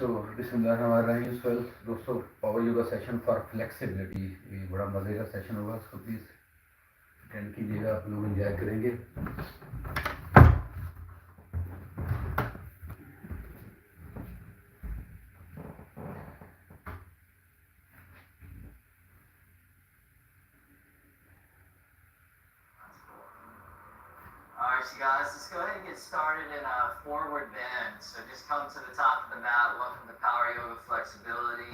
So, Bismillahirrahmanirrahim. Well, दोस्तों power yoga session for flexibility, ये बड़ा मज़े का सेशन होगा, इसको प्लीज़ अटेंड कीजिएगा, आप लोग एंजॉय करेंगे. Alright, so guys, let's go ahead and get started in a forward bend. So just come to the top of the mat. Welcome to Power Yoga Flexibility.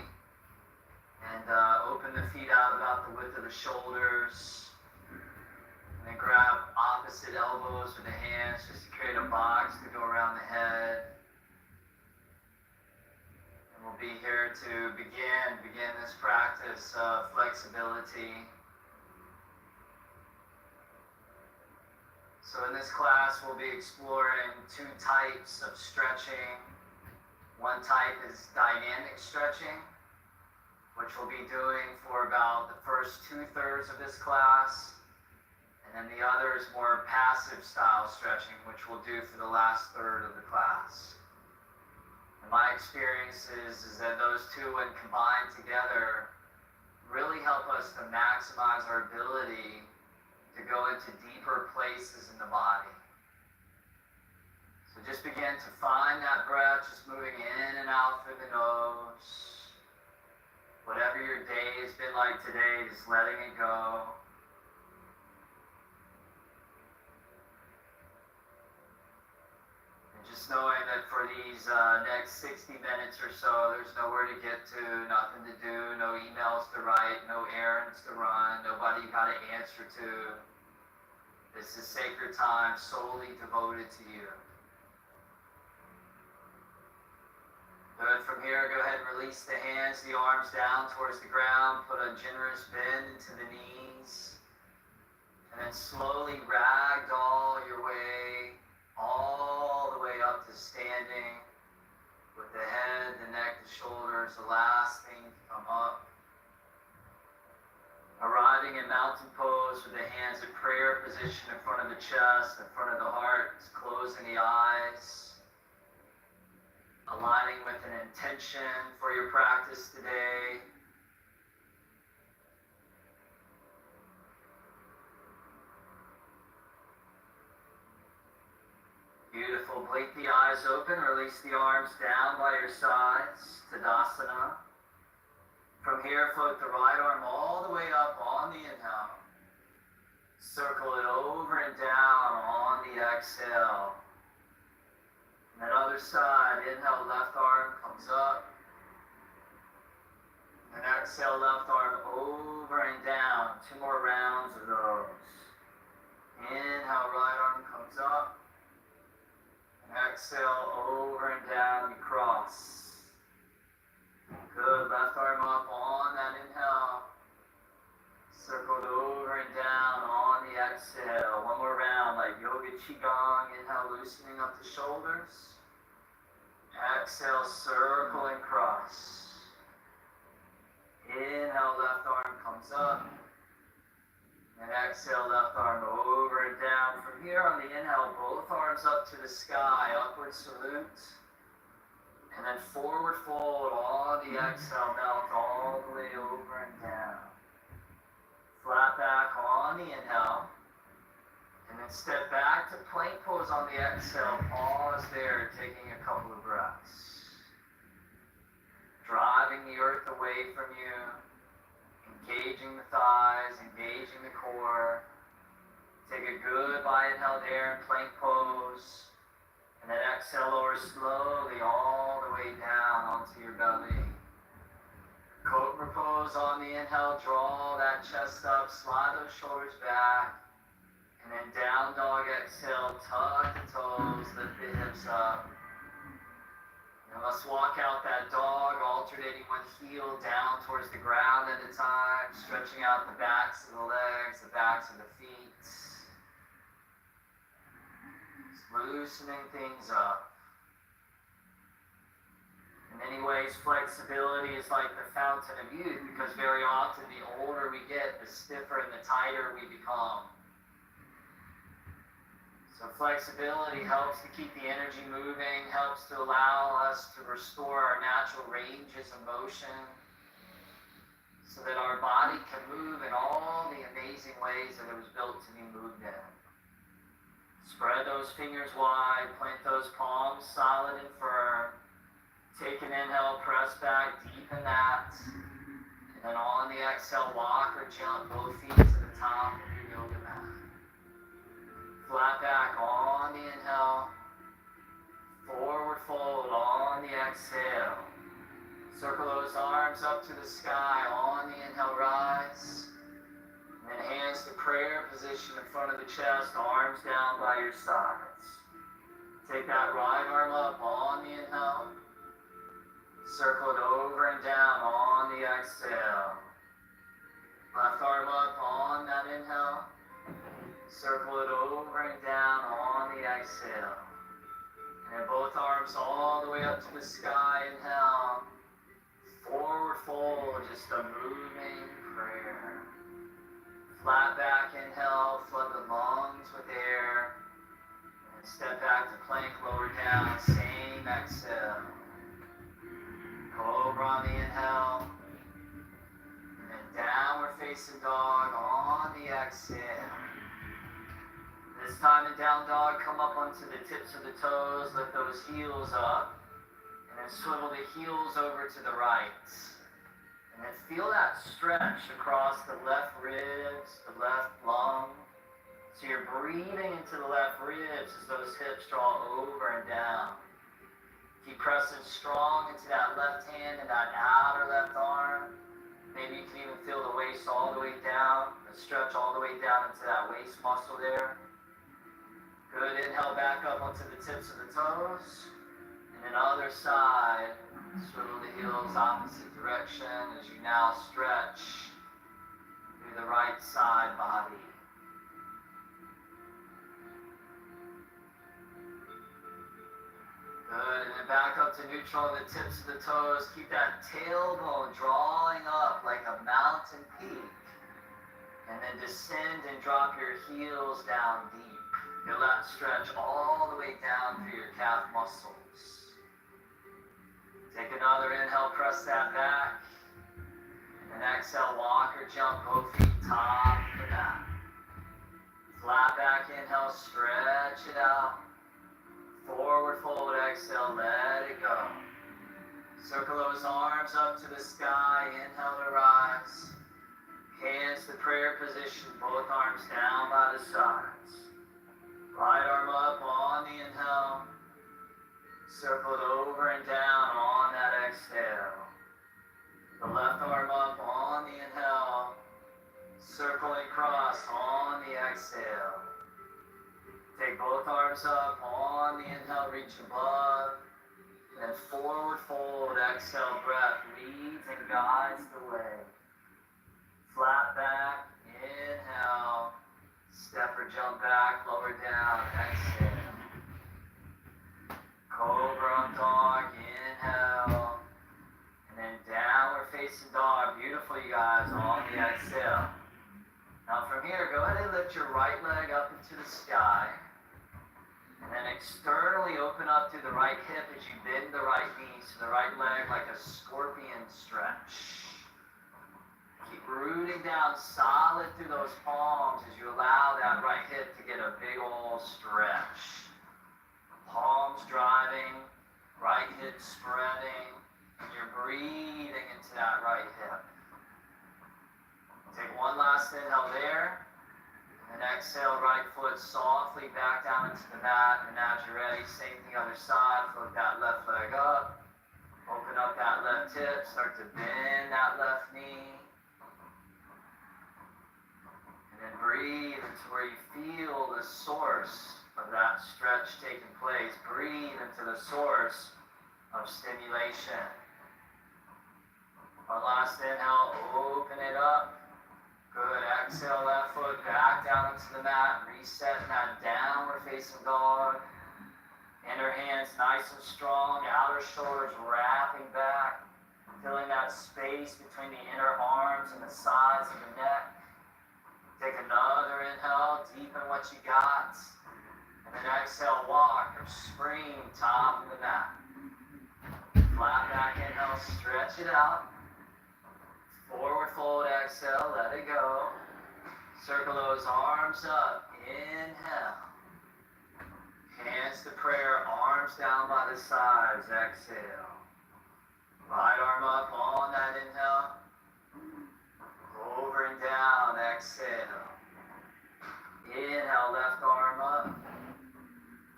And open the feet out about the width of the shoulders. And then grab opposite elbows with the hands just to create a box to go around the head. And we'll be here to begin this practice of flexibility. So in this class, we'll be exploring two types of stretching. One type is dynamic stretching, which we'll be doing for about the first 2/3 of this class. And then the other is more passive style stretching, which we'll do for the last third of the class. And my experience is that those two, when combined together, really help us to maximize our ability to go into deeper places in the body. So just begin to find that breath, just moving in and out through the nose. Whatever your day has been like today, just letting it go. And just knowing that for these next 60 minutes or so, there's nowhere to get to, nothing to do, no emails to write, no errands to run, nobody you got to answer to. This is sacred time solely devoted to you. Good. From here, go ahead and release the hands, the arms down towards the ground. Put a generous bend into the knees. And then slowly ragdoll your way all the way up to standing with the head, the neck, the shoulders, the last thing to come up. Arriving in mountain pose with the hands in prayer position in front of the chest, in front of the heart, closing the eyes. Aligning with an intention for your practice today. Beautiful. Blink the eyes open. Release the arms down by your sides. Tadasana. From here, float the right arm all the way up on the inhale. Circle it over and down on the exhale. And then other side, inhale, left arm comes up. And exhale, left arm over and down. 2 more rounds of those. Inhale, right arm comes up. And exhale, over and down, you cross. Good, left arm up on that inhale. Circled over and down on the exhale. 1 more round like yoga qigong. Inhale, loosening up the shoulders. Exhale, circle and cross. Inhale, left arm comes up. And exhale, left arm over and down. From here on the inhale, both arms up to the sky. Upward salute. And then forward fold on the exhale, melt all the way over and down. Flat back on the inhale. And then step back to plank pose on the exhale. Pause there, taking a couple of breaths. Driving the earth away from you. Engaging the thighs, engaging the core. Take a good by inhale there in plank pose. And then exhale, lower slowly all the way down onto your belly. Cobra pose on the inhale, draw that chest up, slide those shoulders back. And then down dog, exhale, tuck the toes, lift the hips up. And let's walk out that dog, alternating one heel down towards the ground at a time, stretching out the backs of the legs, the backs of the feet. Loosening things up. In many ways, flexibility is like the fountain of youth, because very often the older we get, the stiffer and the tighter we become. So flexibility helps to keep the energy moving, helps to allow us to restore our natural ranges of motion so that our body can move in all the amazing ways that it was built to be moved in. Spread those fingers wide, plant those palms solid and firm. Take an inhale, press back, deepen that. And then on the exhale, walk or jump both feet to the top of your yoga mat. Flat back on the inhale, forward fold on the exhale. Circle those arms up to the sky on the inhale, rise. And then hands to prayer position in front of the chest, arms down by your sides. Take that right arm up on the inhale. Circle it over and down on the exhale. Left arm up on that inhale. Circle it over and down on the exhale. And then both arms all the way up to the sky, inhale. Forward fold, just a moving prayer. Flat back, inhale, flood the lungs with air. And step back to plank, lower down, same exhale. Cobra on the inhale. And then downward facing dog on the exhale. This time in down dog, come up onto the tips of the toes, lift those heels up, and then swivel the heels over to the right. And then feel that stretch across the left ribs, the left lung. So you're breathing into the left ribs as those hips draw over and down. Keep pressing strong into that left hand and that outer left arm. Maybe you can even feel the waist all the way down, the stretch all the way down into that waist muscle there. Good, inhale back up onto the tips of the toes. And then other side, swivel the heels opposite direction as you now stretch through the right side body. Good, and then back up to neutral on the tips of the toes. Keep that tailbone drawing up like a mountain peak. And then descend and drop your heels down deep. Feel that stretch all the way down through your calf muscles. Take another inhale, press that back. And exhale, walk or jump, both feet top of the mat. Flat back, inhale, stretch it out. Forward fold, exhale, let it go. Circle those arms up to the sky, inhale to rise. Hands to prayer position, both arms down by the sides. Right arm up on the inhale. Circle it over and down on that exhale. The left arm up on the inhale. Circling across on the exhale. Take both arms up on the inhale, reach above. And forward fold, exhale, breath leads and guides the way. Flat back, inhale. Step or jump back, lower down, exhale. Cobra dog, inhale. And then downward facing dog. Beautiful, you guys, on the exhale. Now from here, go ahead and lift your right leg up into the sky. And then externally open up through the right hip as you bend the right knee to the right leg like a scorpion stretch. Keep rooting down solid through those palms as you allow that right hip to get a big old stretch. Palms driving, right hip spreading, and you're breathing into that right hip. Take one last inhale there, and exhale, right foot softly back down into the mat, and as you're ready, same thing other side, float that left leg up, open up that left hip, start to bend that left knee. And then breathe into where you feel the source of that stretch taking place. Breathe into the source of stimulation. One last inhale, open it up. Good, exhale, left foot back down into the mat. Reset that downward facing dog. Inner hands nice and strong, outer shoulders wrapping back. Filling that space between the inner arms and the sides of the neck. Take another inhale, deepen what you got. And then exhale, walk or spring top of the mat. Flat back, inhale, stretch it out. Forward fold, exhale, let it go. Circle those arms up, inhale. Hands to prayer, arms down by the sides, exhale. Right arm up on that inhale. Over and down, exhale. Inhale, left arm up.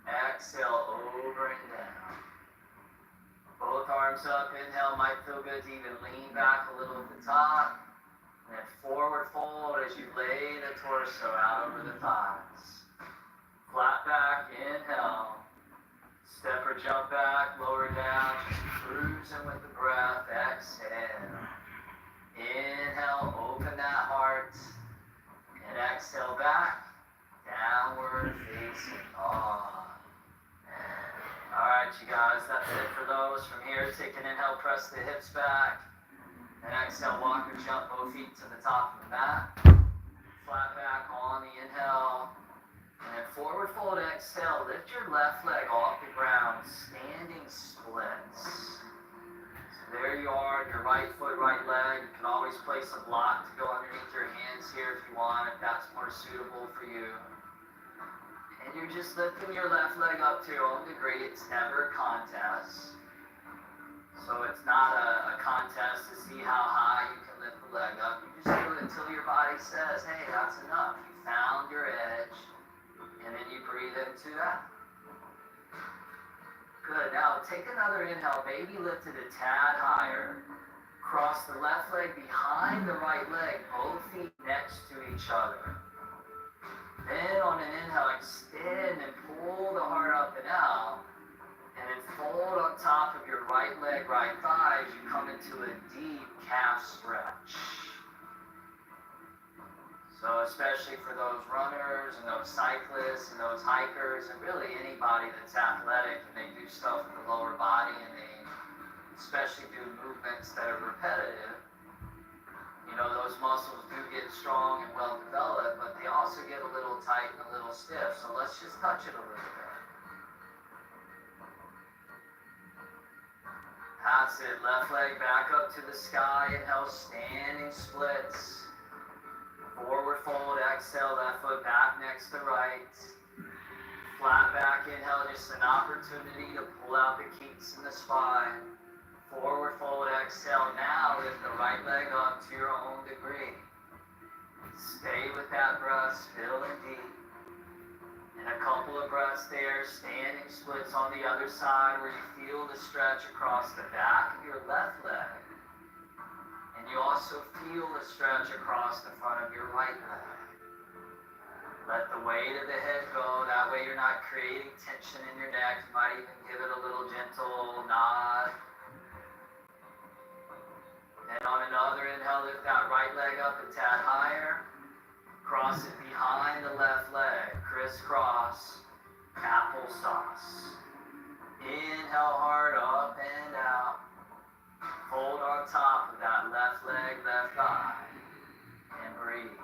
Exhale, over and down. Both arms up, inhale, might feel good to even lean back a little at the top. And then forward fold as you lay the torso out over the thighs. Flat back, inhale. Step or jump back, lower down, just cruising with the breath, exhale. Inhale, open that heart. And exhale back, downward facing dog. Alright, you guys, that's it for those. From here, take an inhale, press the hips back. And exhale, walk or jump both feet to the top of the mat. Flat back on the inhale. And then forward fold, exhale. Lift your left leg off the ground, standing splits. So there you are, your right foot, right leg. You can always place a block to go underneath your hands here if you want, if that's more suitable for you. And you're just lifting your left leg up to your own degree. It's never a contest. So it's not a contest to see how high you can lift the leg up. You just do it until your body says, hey, that's enough. You found your edge. And then you breathe into that. Good. Now take another inhale. Maybe lift it a tad higher. Cross the left leg behind the right leg. Both feet next to each other. Then on an inhale, extend and pull the heart up and out. And then fold on top of your right leg, right thigh as you come into a deep calf stretch. So especially for those runners and those cyclists and those hikers and really anybody that's athletic and they do stuff with the lower body and they especially do movements that are repetitive, you know, those muscles do get strong and well developed, but they also get a little tight and a little stiff. So let's just touch it a little bit. That's it. Left leg back up to the sky. Inhale, standing splits. Forward fold, exhale, left foot back next to right. Flat back, inhale, just an opportunity to pull out the kinks in the spine. Forward fold, exhale. Now lift the right leg up to your own degree. Stay with that breath, filling deep. And a couple of breaths there, standing splits on the other side where you feel the stretch across the back of your left leg. And you also feel the stretch across the front of your right leg. Let the weight of the head go. That way you're not creating tension in your neck. You might even give it a little gentle nod. And on another inhale, lift that right leg up a tad higher. Cross it behind the left leg. Crisscross. Applesauce. Inhale hard up and out. Hold on top of that left leg, left thigh. And breathe.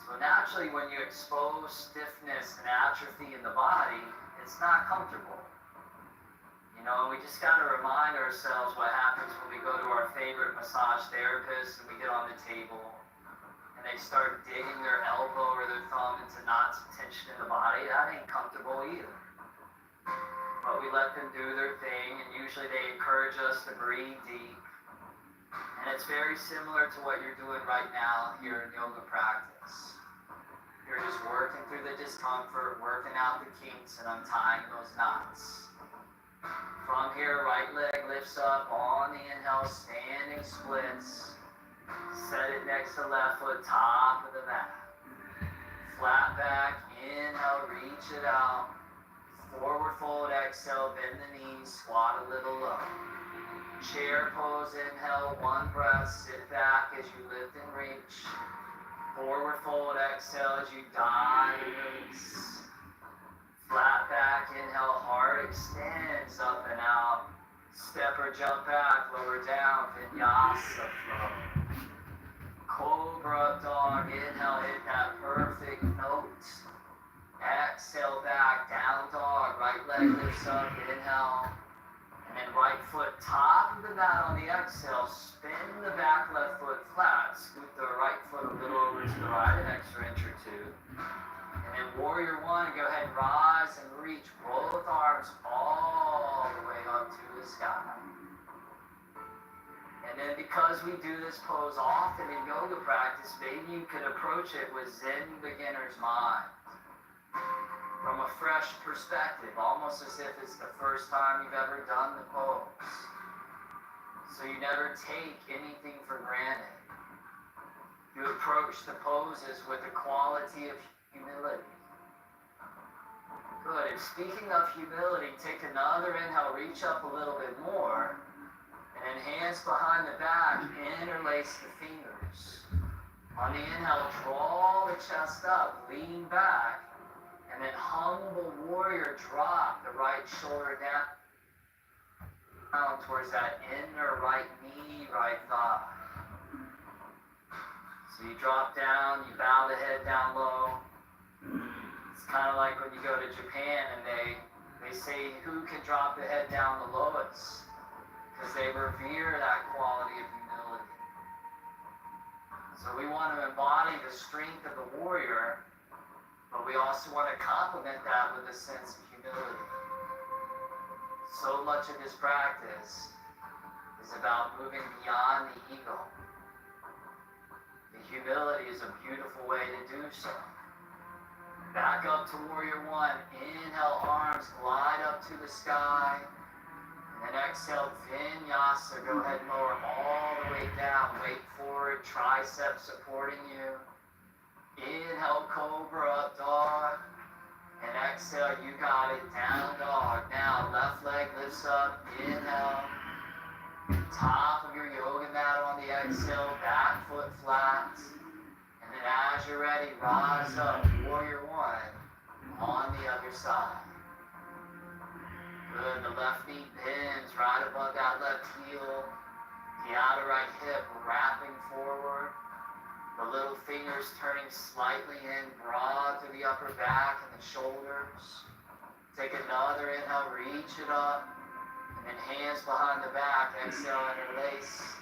So naturally, when you expose stiffness and atrophy in the body, it's not comfortable. You know, we just got to remind ourselves what happens when we go to our favorite massage therapist and we get on the table and they start digging their elbow or their thumb into knots of tension in the body. That ain't comfortable either. But we let them do their thing, and usually they encourage us to breathe deep. And it's very similar to what you're doing right now here in yoga practice. You're just working through the discomfort, working out the kinks, and untying those knots. From here, right leg lifts up on the inhale, standing splits. Set it next to left foot, top of the mat. Flat back, inhale, reach it out. Forward fold, exhale, bend the knees, squat a little low. Chair pose, inhale, one breath, sit back as you lift and reach. Forward fold, exhale as you dive and release. Flat back, inhale, heart extends up and out. Step or jump back, lower down, vinyasa flow. Cobra dog, inhale, hit that perfect note. Exhale back, down dog, right leg lifts up, inhale. And then right foot top of the mat on the exhale, spin the back left foot flat, scoot the right foot a little over to the right, an extra inch or two. And then warrior one, go ahead and rise and reach both arms all the way up to the sky. And then because we do this pose often in yoga practice, maybe you could approach it with Zen beginner's mind. From a fresh perspective, almost as if it's the first time you've ever done the pose. So you never take anything for granted. You approach the poses with a quality of humility. Good. And speaking of humility, take another inhale, reach up a little bit more, and then hands behind the back, interlace the fingers. On the inhale, draw the chest up, lean back, and then humble warrior, drop the right shoulder down towards that inner right knee, right thigh. So you drop down, you bow the head down low. It's kind of like when you go to Japan and they say who can drop the head down the lowest, because they revere that quality of humility. So we want to embody the strength of the warrior, but we also want to complement that with a sense of humility. So much of this practice is about moving beyond the ego. The humility is a beautiful way to do so. Back up to warrior one. Inhale, arms glide up to the sky. And then exhale, vinyasa. Go ahead and lower all the way down. Weight forward, triceps supporting you. Inhale, cobra, up dog. And exhale, you got it, down dog. Now, left leg lifts up, inhale. Top of your yoga mat on the exhale, back foot flat. And then as you're ready, rise up, warrior one, on the other side. Good, the left knee bends right above that left heel. The outer right hip wrapping forward. The little fingers turning slightly in, broad to the upper back and the shoulders. Take another inhale, reach it up. And then hands behind the back, exhale, interlace.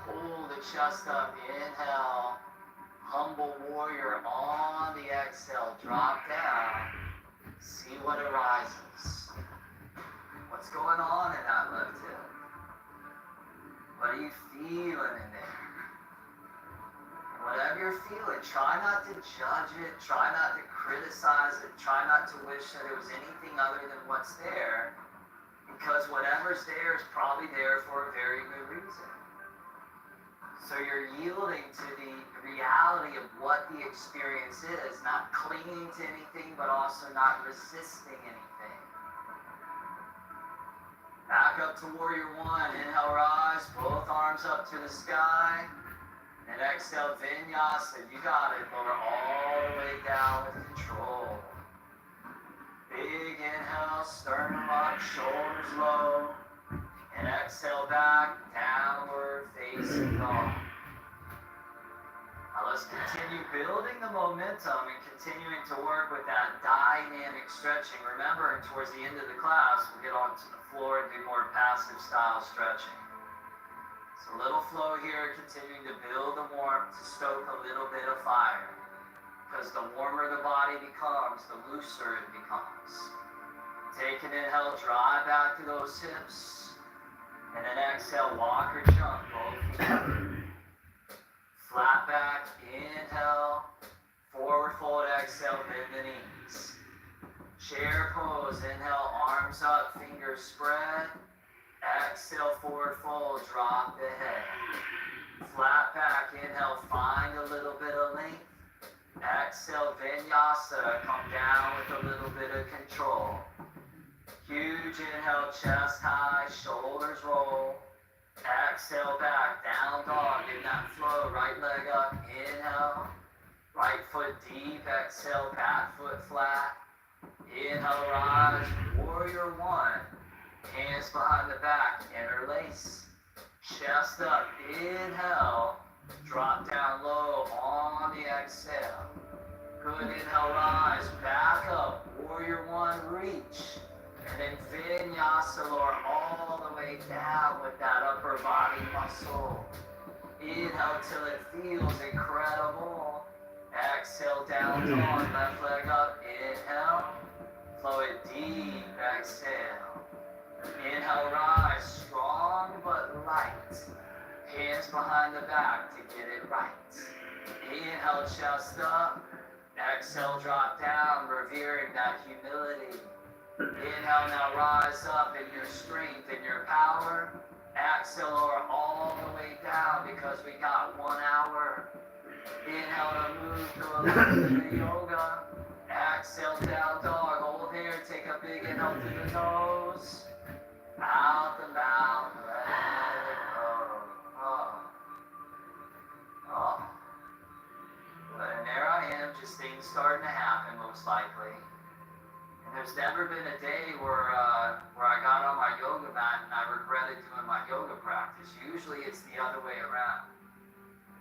Hold the chest up, inhale. Humble warrior on the exhale, drop down. See what arises. What's going on in that left hip? What are you feeling in there? Whatever you're feeling, try not to judge it, try not to criticize it, try not to wish that it was anything other than what's there, because whatever's there is probably there for a very good reason. So you're yielding to the reality of what the experience is, not clinging to anything, but also not resisting anything. Back up to warrior one, inhale, rise, both arms up to the sky. And exhale, vinyasa, you got it. Lower all the way down with control. Big inhale, sternum up, shoulders low. And exhale back, downward facing dog. Now let's continue building the momentum and continuing to work with that dynamic stretching. Remember, towards the end of the class, we'll get onto the floor and do more passive style stretching. A little flow here, continuing to build the warmth to stoke a little bit of fire. Because the warmer the body becomes, the looser it becomes. Take an inhale, drive back to those hips. And then exhale, walk or jump, both feet. Flat back, inhale. Forward fold, exhale, bend the knees. Chair pose, inhale, arms up, fingers spread. Exhale, forward fold, drop the head. Flat back, inhale, find a little bit of length. Exhale, vinyasa, come down with a little bit of control. Huge inhale, chest high, shoulders roll. Exhale, back, down dog, in that flow, right leg up, inhale. Right foot deep, exhale, back foot flat. Inhale, rise, warrior one. Hands behind the back, interlace. Chest up, inhale. Drop down low on the exhale. Good, inhale, rise, back up, warrior one, reach. And then vinyasa, lower all the way down with that upper body muscle. Inhale till it feels incredible. Exhale, down dog, left leg up, inhale. Flow it deep, exhale. Inhale, rise, strong but light. Hands behind the back to get it right. Inhale, chest up. Exhale, drop down, revering that humility. Inhale, now rise up in your strength, in your power. Exhale, lower all the way down because we got 1 hour. Inhale to move to a little bit of yoga. Exhale, down dog, hold here, take a big inhale through the nose. Out the mouth, let it go. Oh. Oh. But and there I am, just things starting to happen, most likely. And there's never been a day where I got on my yoga mat and I regretted doing my yoga practice. Usually it's the other way around.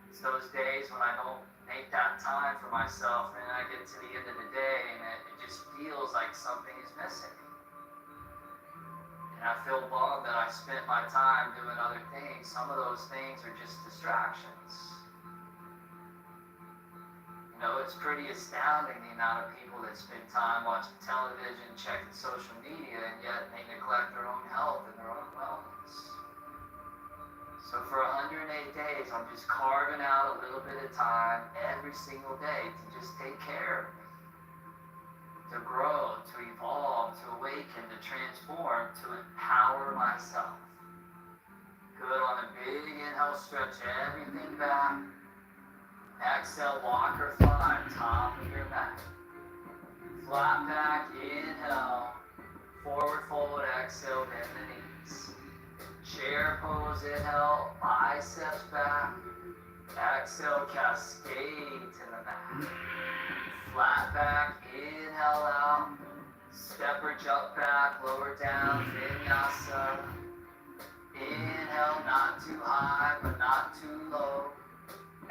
It's those days when I don't make that time for myself, and I get to the end of the day and it just feels like something is missing. And I feel bummed that I spent my time doing other things. Some of those things are just distractions. You know, it's pretty astounding the amount of people that spend time watching television, checking social media, and yet they neglect their own health and their own wellness. So for 108 days, I'm just carving out a little bit of time every single day to just take care of me. To grow, to evolve, to awaken, to transform, to empower myself. Good, on a big inhale, stretch everything back. Exhale, walk or fly, top of your mat. Flat back, inhale. Forward fold, exhale, bend the knees. Chair pose, inhale, biceps back. Exhale, cascade to the mat. Flat back, inhale out. Step or jump back, lower down, vinyasa. Inhale, not too high, but not too low.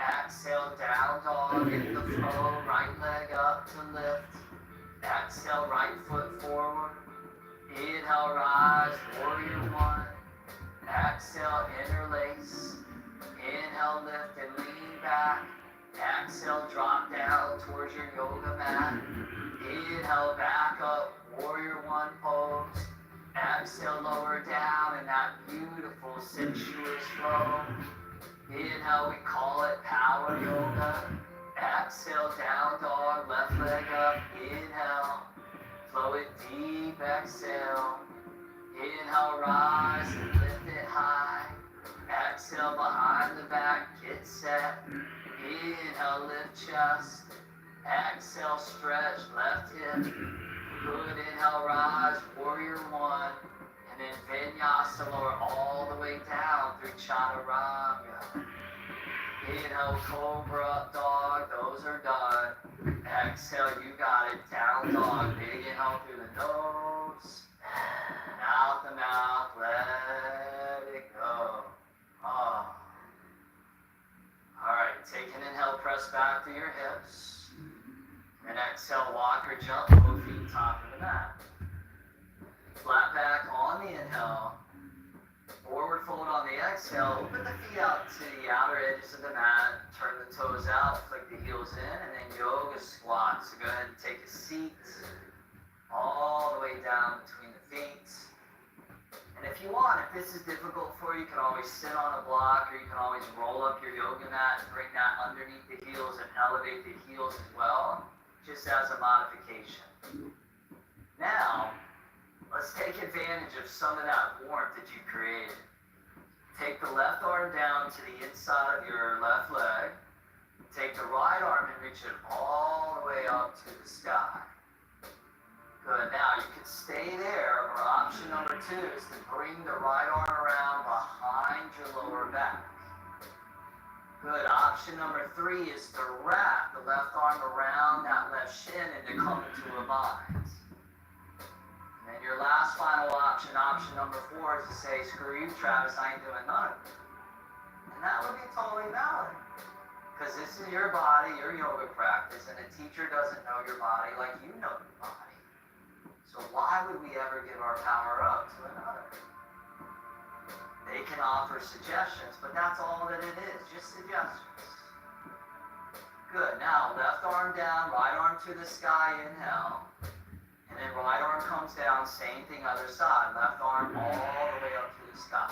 Exhale, down dog, in the flow, right leg up to lift. Exhale, right foot forward. Inhale, rise, warrior one. Exhale, interlace. Inhale, lift and lean back. Exhale, drop down towards your yoga mat. Inhale, back up, warrior one pose. Exhale, lower down in that beautiful sensuous flow. Inhale, we call it power yoga. Exhale, down dog, left leg up. Inhale, flow it deep, exhale. Inhale, rise and lift it high. Exhale, behind the back, get set. Inhale, lift chest. Exhale, stretch left hip. Good, inhale, rise, warrior one. And then vinyasa, lower all the way down through chaturanga. Inhale, cobra up dog, those are done. Exhale, you got it, down dog, big inhale through the nose. And out the mouth, let it go. Oh. Alright, take an inhale, press back to your hips. And exhale, walk or jump, both feet top of the mat. Flat back on the inhale. Forward fold on the exhale. Open the feet out to the outer edges of the mat. Turn the toes out, flick the heels in, and then yoga squat. So go ahead and take a seat all the way down between the feet. And if you want, if this is difficult for you, you can always sit on a block, or you can always roll up your yoga mat and bring that underneath the heels and elevate the heels as well, just as a modification. Now, let's take advantage of some of that warmth that you created. Take the left arm down to the inside of your left leg. Take the right arm and reach it all the way up to the sky. Good. Now you can stay there, or option number 2 is to bring the right arm around behind your lower back. Good. Option number 3 is to wrap the left arm around that left shin and to come into a bind. And then your last final option, option number 4, is to say, screw you, Travis, I ain't doing none of it. And that would be totally valid. Because this is your body, your yoga practice, and a teacher doesn't know your body like you know your body. So why would we ever give our power up to another? They can offer suggestions, but that's all that it is, just suggestions. Good, now left arm down, right arm to the sky, inhale. And then right arm comes down, same thing other side. Left arm all the way up to the sky.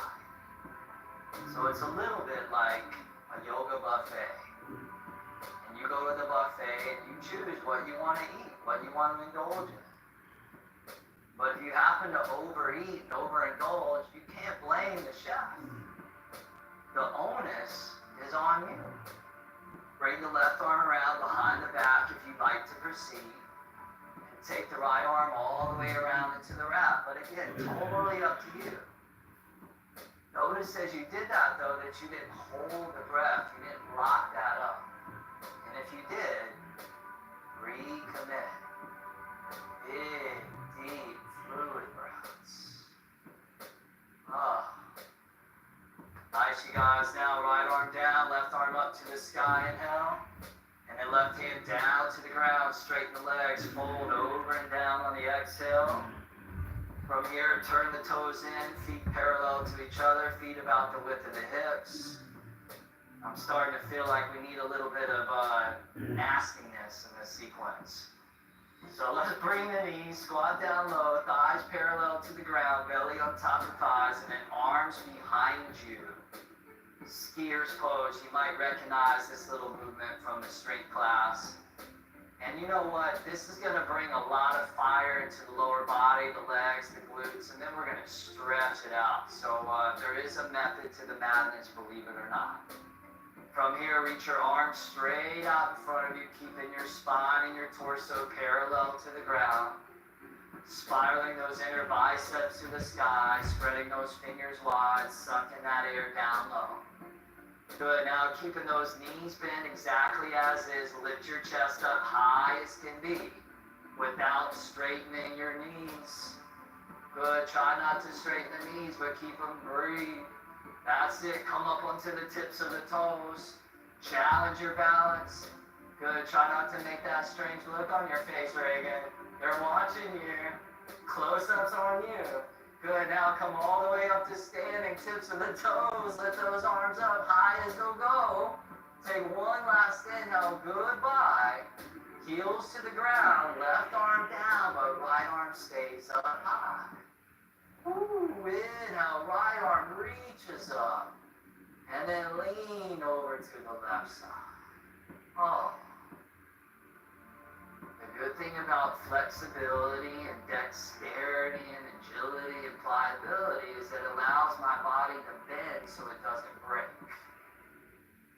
So it's a little bit like a yoga buffet. And you go to the buffet and you choose what you want to eat, what you want to indulge in. But if you happen to overeat and overindulge, you can't blame the chef. The onus is on you. Bring the left arm around behind the back if you'd like to proceed. And take the right arm all the way around into the wrap. But again, totally up to you. Notice as you did that, though, that you didn't hold the breath. You didn't lock that up. And if you did, recommit. Big, deep, fluid breaths. Nice, you guys. Now right arm down, left arm up to the sky, inhale. And then left hand down to the ground, straighten the legs, fold over and down on the exhale. From here, turn the toes in, feet parallel to each other, feet about the width of the hips. I'm starting to feel like we need a little bit of nastiness in this sequence. So let's bring the knees, squat down low, thighs parallel to the ground, belly on top of thighs, and then arms behind you. Skier's pose, you might recognize this little movement from the strength class. And you know what? This is going to bring a lot of fire into the lower body, the legs, the glutes, and then we're going to stretch it out. So there is a method to the madness, believe it or not. From here, reach your arms straight out in front of you, keeping your spine and your torso parallel to the ground. Spiraling those inner biceps to the sky, spreading those fingers wide, sucking that air down low. Good, now keeping those knees bent exactly as is, lift your chest up high as can be, without straightening your knees. Good, try not to straighten the knees, but keep them breathe. That's it, come up onto the tips of the toes. Challenge your balance. Good, try not to make that strange look on your face, Reagan. They're watching you. Close-ups on you. Good, now come all the way up to standing, tips of the toes. Lift those arms up high as they'll go. Take one last inhale, goodbye. Heels to the ground, left arm down, but right arm stays up high. Ooh, inhale, right arm reaches up. And then lean over to the left side. Oh. The good thing about flexibility and dexterity and agility and pliability is that it allows my body to bend so it doesn't break.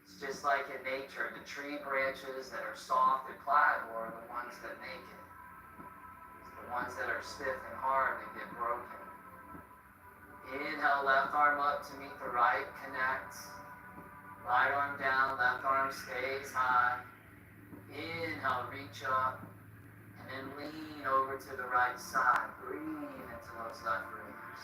It's just like in nature, the tree branches that are soft and pliable are the ones that make it. It's the ones that are stiff and hard that get broken. Inhale, left arm up to meet the right, connect. Right arm down, left arm stays high. Inhale, reach up. And then lean over to the right side. Breathe into those left ribs.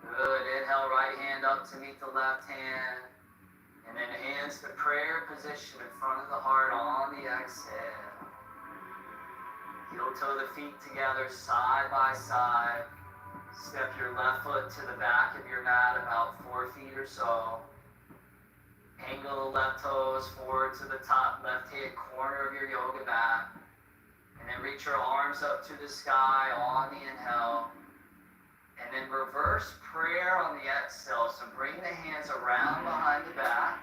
Good. Inhale, right hand up to meet the left hand. And then hands to prayer position in front of the heart on the exhale. Heel toe the feet together side by side. Step your left foot to the back of your mat about 4 feet or so. Angle the left toes forward to the top left-hand corner of your yoga mat. And then reach your arms up to the sky on the inhale. And then reverse prayer on the exhale. So bring the hands around behind the back.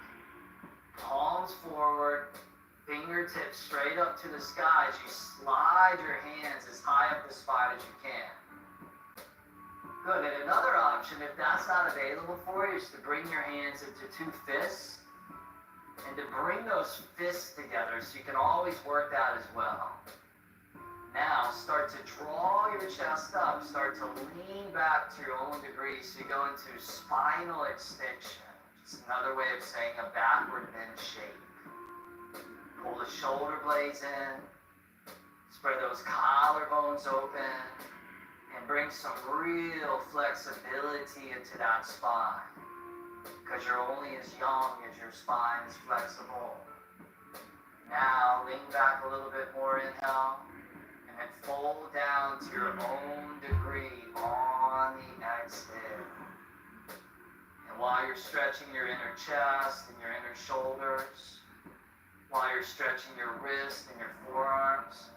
Palms forward. Fingertips straight up to the sky as you slide your hands as high up the spine as you can. Good. And another option, if that's not available for you, is to bring your hands into 2 fists and to bring those fists together so you can always work that as well. Now, start to draw your chest up. Start to lean back to your own degree so you go into spinal extension. It's another way of saying a backward bend shape. Pull the shoulder blades in, spread those collarbones open, and bring some real flexibility into that spine. Because you're only as young as your spine is flexible. Now, lean back a little bit more, inhale, and then fold down to your own degree on the exhale. And while you're stretching your inner chest and your inner shoulders, while you're stretching your wrists and your forearms,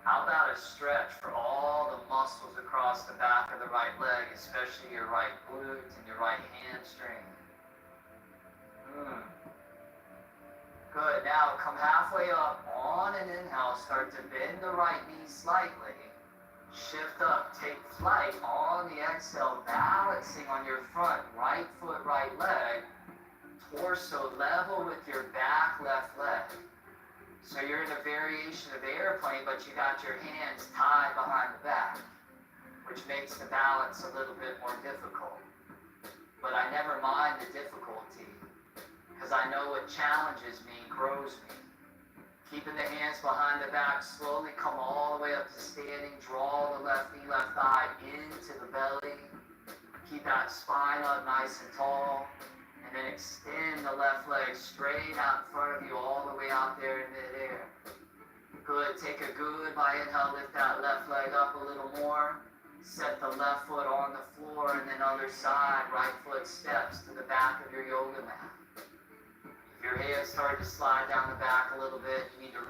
how about a stretch for all the muscles across the back of the right leg, especially your right glute and your right hamstring. Good. Now come halfway up on an inhale. Start to bend the right knee slightly. Shift up. Take flight on the exhale, balancing on your front right foot, right leg. Torso level with your back left leg. So you're in a variation of airplane, but you got your hands tied behind the back, which makes the balance a little bit more difficult. But I never mind the difficulty, because I know what challenges me grows me. Keeping the hands behind the back, slowly come all the way up to standing. Draw the left knee, left thigh into the belly. Keep that spine up nice and tall. And then extend the left leg straight out in front of you, all the way out there in midair. Good. Take a goodbye inhale. Lift that left leg up a little more. Set the left foot on the floor, and then other side. Right foot steps to the back of your yoga mat. Your hands start to slide down the back a little bit. You need to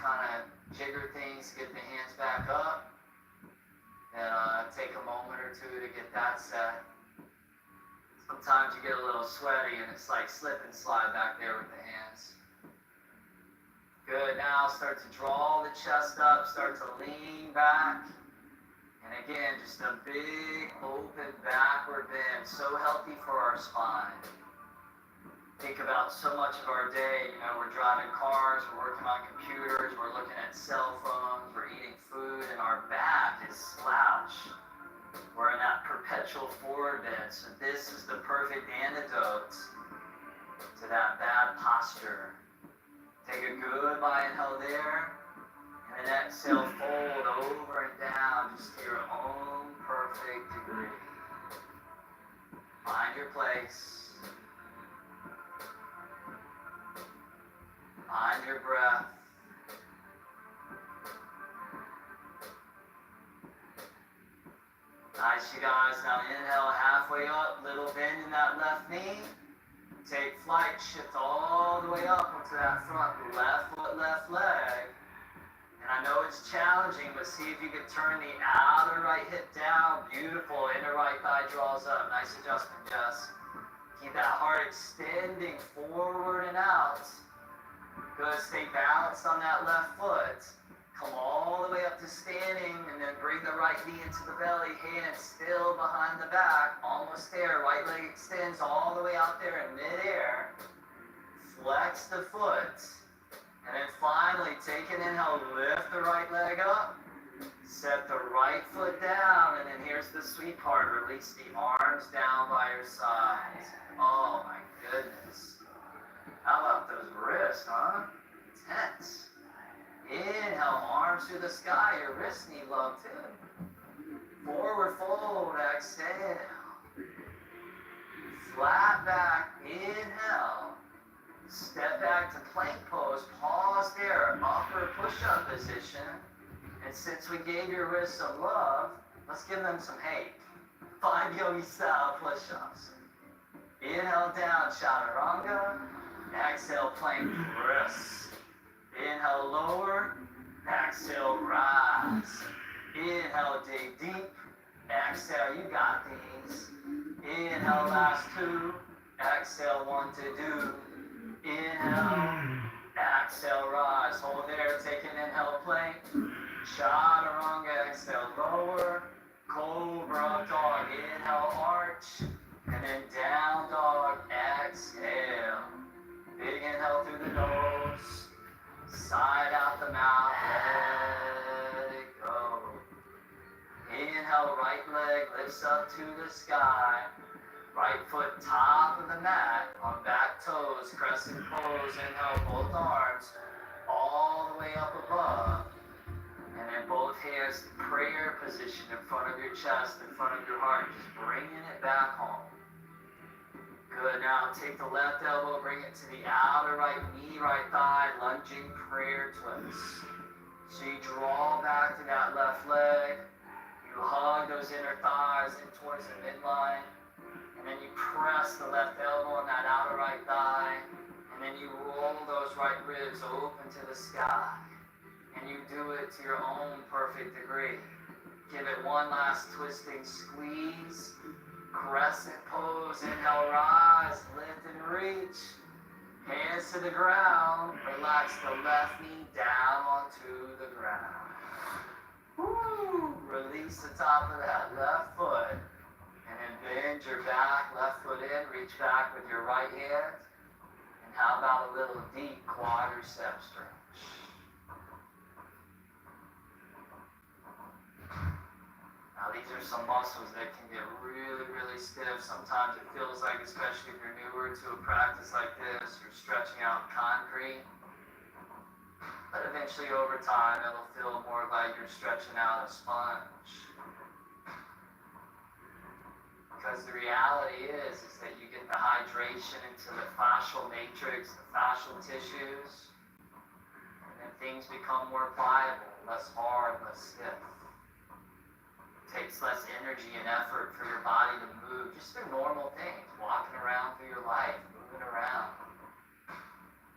kind of jigger things, get the hands back up. And take a moment or two to get that set. Sometimes you get a little sweaty and it's like slip and slide back there with the hands. Good. Now start to draw the chest up, start to lean back. And again, just a big open backward bend. So healthy for our spine. Think about so much of our day, we're driving cars, we're working on computers, we're looking at cell phones, we're eating food, and our back is slouched. We're in that perpetual forward bend, so this is the perfect antidote to that bad posture. Take a goodbye inhale there, and then exhale, fold over and down, just to your own perfect degree. Find your place. Find your breath. Nice, you guys. Now inhale halfway up, little bend in that left knee. Take flight, shift all the way up onto that front left foot, left leg. And I know it's challenging, but see if you can turn the outer right hip down. Beautiful. Inner right thigh draws up. Nice adjustment, Jess. Keep that heart extending forward and out. Good. Stay balanced on that left foot. Come all the way up to standing, and then bring the right knee into the belly. Hands still behind the back. Almost there. Right leg extends all the way out there in midair. Flex the foot. And then finally, take an inhale. Lift the right leg up. Set the right foot down. And then here's the sweet part. Release the arms down by your sides. Oh my goodness. How about those wrists, huh? Intense. Inhale, arms through the sky. Your wrists need love too. Forward fold, exhale. Flat back, inhale. Step back to plank pose. Pause there, upper push-up position. And since we gave your wrists some love, let's give them some hate. 5 yogi style push-ups. Inhale down, chaturanga. Exhale, plank wrists. Inhale, lower. Exhale, rise. Inhale, dig deep. Exhale, you got these. Inhale, last 2. Exhale, 1 to do. Inhale. Exhale, rise. Hold there. Take an inhale, plank. Chaturanga. Exhale, lower. Cobra dog. Inhale, arch. And then down dog. Exhale. Big inhale through the nose. Side out the mouth. Let it go. Inhale, right leg lifts up to the sky. Right foot top of the mat on back toes. Crescent pose. Inhale, both arms all the way up above. And then both hands to prayer position in front of your chest, in front of your heart, just bringing it back home. Good. Now take the left elbow, bring it to the outer right knee, right thigh, lunging prayer twist. So you draw back to that left leg. You hug those inner thighs in towards the midline. And then you press the left elbow on that outer right thigh. And then you roll those right ribs open to the sky. And you do it to your own perfect degree. Give it one last twisting squeeze. Crescent pose, inhale, rise, lift and reach. Hands to the ground. Relax the left knee down onto the ground. Woo! Release the top of that left foot. And then bend your back, left foot in, reach back with your right hand. And how about a little deep quadricep stretch? Now these are some muscles that can get really, really stiff. Sometimes it feels like, especially if you're newer to a practice like this, you're stretching out concrete. But eventually over time, it'll feel more like you're stretching out a sponge. Because the reality is that you get the hydration into the fascial matrix, the fascial tissues, and then things become more pliable, less hard, less stiff. Takes less energy and effort for your body to move, just through normal things, walking around through your life, moving around.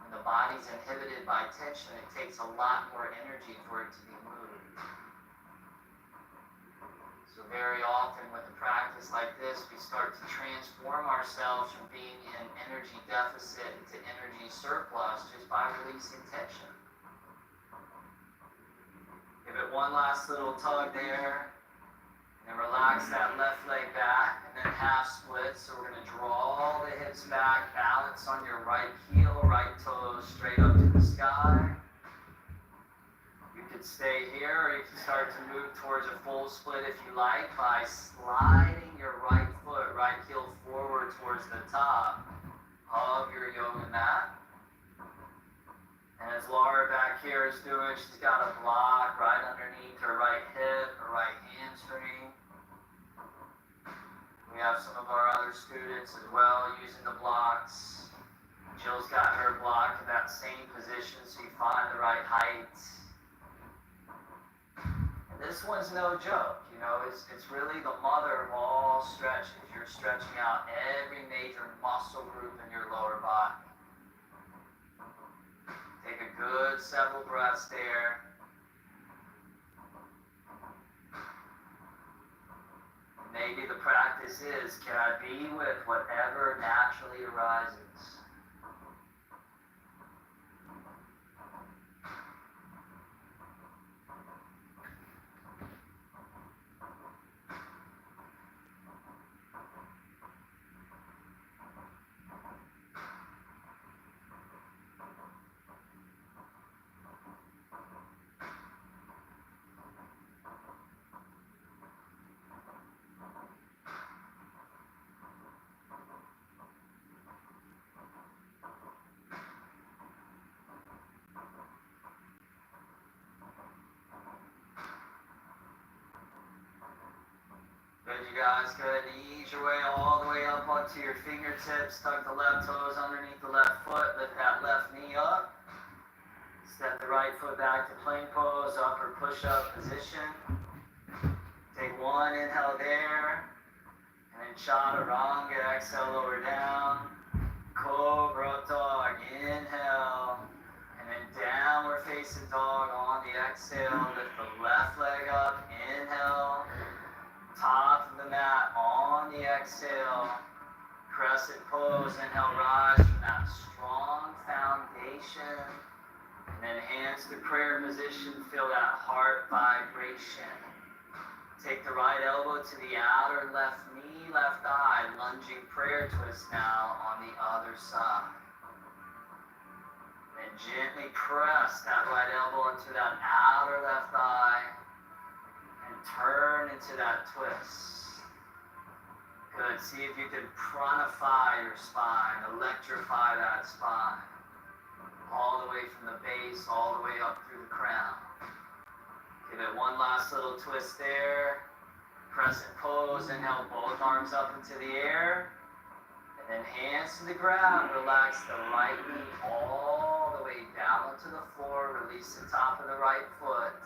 When the body's inhibited by tension, it takes a lot more energy for it to be moved. So very often with a practice like this, we start to transform ourselves from being in energy deficit to energy surplus just by releasing tension. Give it one last little tug there. And relax that left leg back, and then half split. So we're going to draw the hips back, balance on your right heel, right toes straight up to the sky. You could stay here, or you can start to move towards a full split if you like by sliding your right foot, right heel forward towards the top of your yoga mat. And as Laura back here is doing, she's got a block right underneath her right hip, her right hamstring. We have some of our other students as well using the blocks. Jill's got her block in that same position, so you find the right height. And this one's no joke, you know, it's really the mother of all stretches. You're stretching out every major muscle group in your lower body. Take a good several breaths there. Maybe the practice is, can I be with whatever naturally arises? Good, you guys. Good. Ease your way all the way up onto your fingertips. Tuck the left toes underneath the left foot. Lift that left knee up. Step the right foot back to plank pose, upper push-up position. Take one inhale there. And then chaturanga, exhale, lower down. Cobra dog, inhale. And then downward facing dog on the exhale. Lift the left leg up, inhale. Top of the mat on the exhale. Crescent pose, inhale, rise from that strong foundation. And then hands to prayer position, feel that heart vibration. Take the right elbow to the outer left knee, left thigh, lunging prayer twist now on the other side. Then gently press that right elbow into that outer left thigh. Turn into that twist. Good. See if you can pranify your spine, electrify that spine. All the way from the base, all the way up through the crown. Give it one last little twist there. Crescent pose, inhale both arms up into the air. And then hands to the ground, relax the right knee all the way down to the floor. Release the top of the right foot.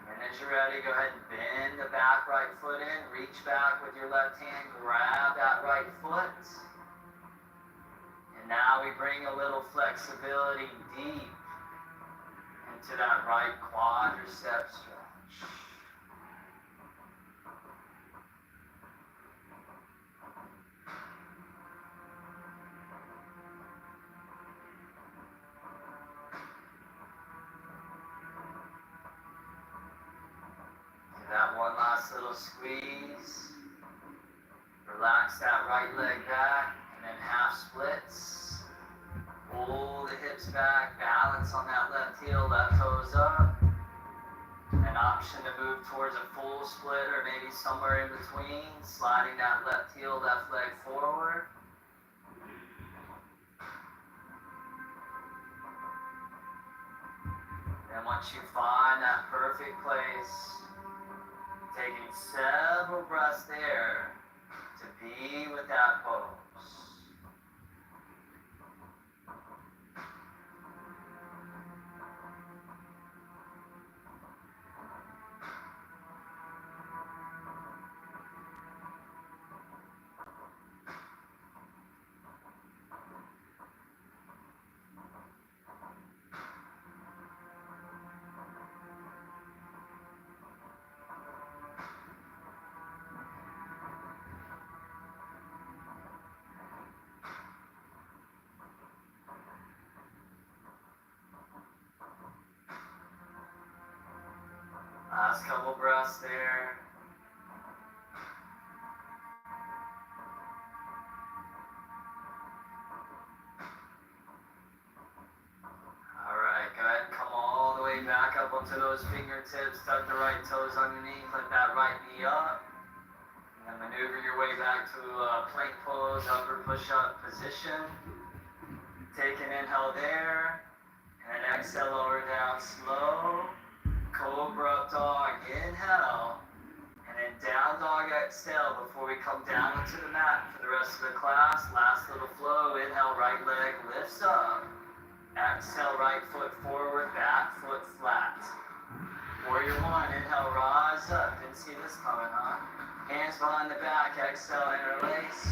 And as you're ready, go ahead and bend the back right foot in. Reach back with your left hand, grab that right foot. And now we bring a little flexibility deep into that right quadricep stretch. That one last little squeeze. Relax that right leg back, and then half splits. Pull the hips back, balance on that left heel, left toes up. An option to move towards a full split or maybe somewhere in between, sliding that left heel, left leg forward. And once you find that perfect place, taking several breaths there to be with that pose. Last couple breaths there. Alright, go ahead and come all the way back up onto those fingertips. Tuck the right toes underneath, lift that right knee up. And then maneuver your way back to a plank pose, upper push-up position. Take an inhale there. And exhale, lower down slow. Cobra up dog, inhale, and then down dog exhale before we come down onto the mat for the rest of the class. Last little flow, inhale, right leg lifts up. Exhale, right foot forward, back foot flat. Warrior one, inhale, rise up. Didn't see this coming, huh? Hands behind the back, exhale, interlace.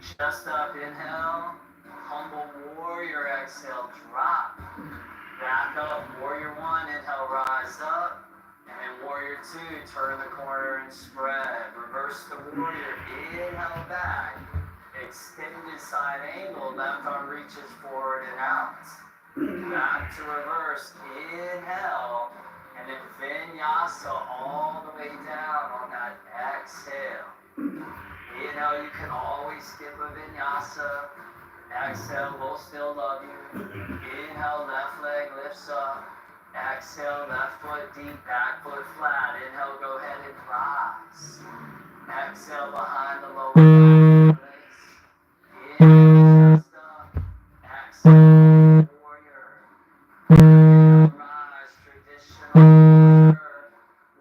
Chest up, inhale. Humble warrior, exhale, drop. Back up, warrior one, inhale, rise up. And then warrior two, turn the corner and spread. Reverse the warrior, inhale back. Extended side angle, left arm reaches forward and out. Back to reverse, inhale. And then vinyasa all the way down on that exhale. Inhale, you can always skip a vinyasa. Exhale, we'll still love you. Inhale, left leg lifts up. Exhale, left foot deep, back foot flat. Inhale, go ahead and rise. Exhale, behind the lower back. Inhale, chest up. Exhale, warrior. Inhale, rise, traditional warrior.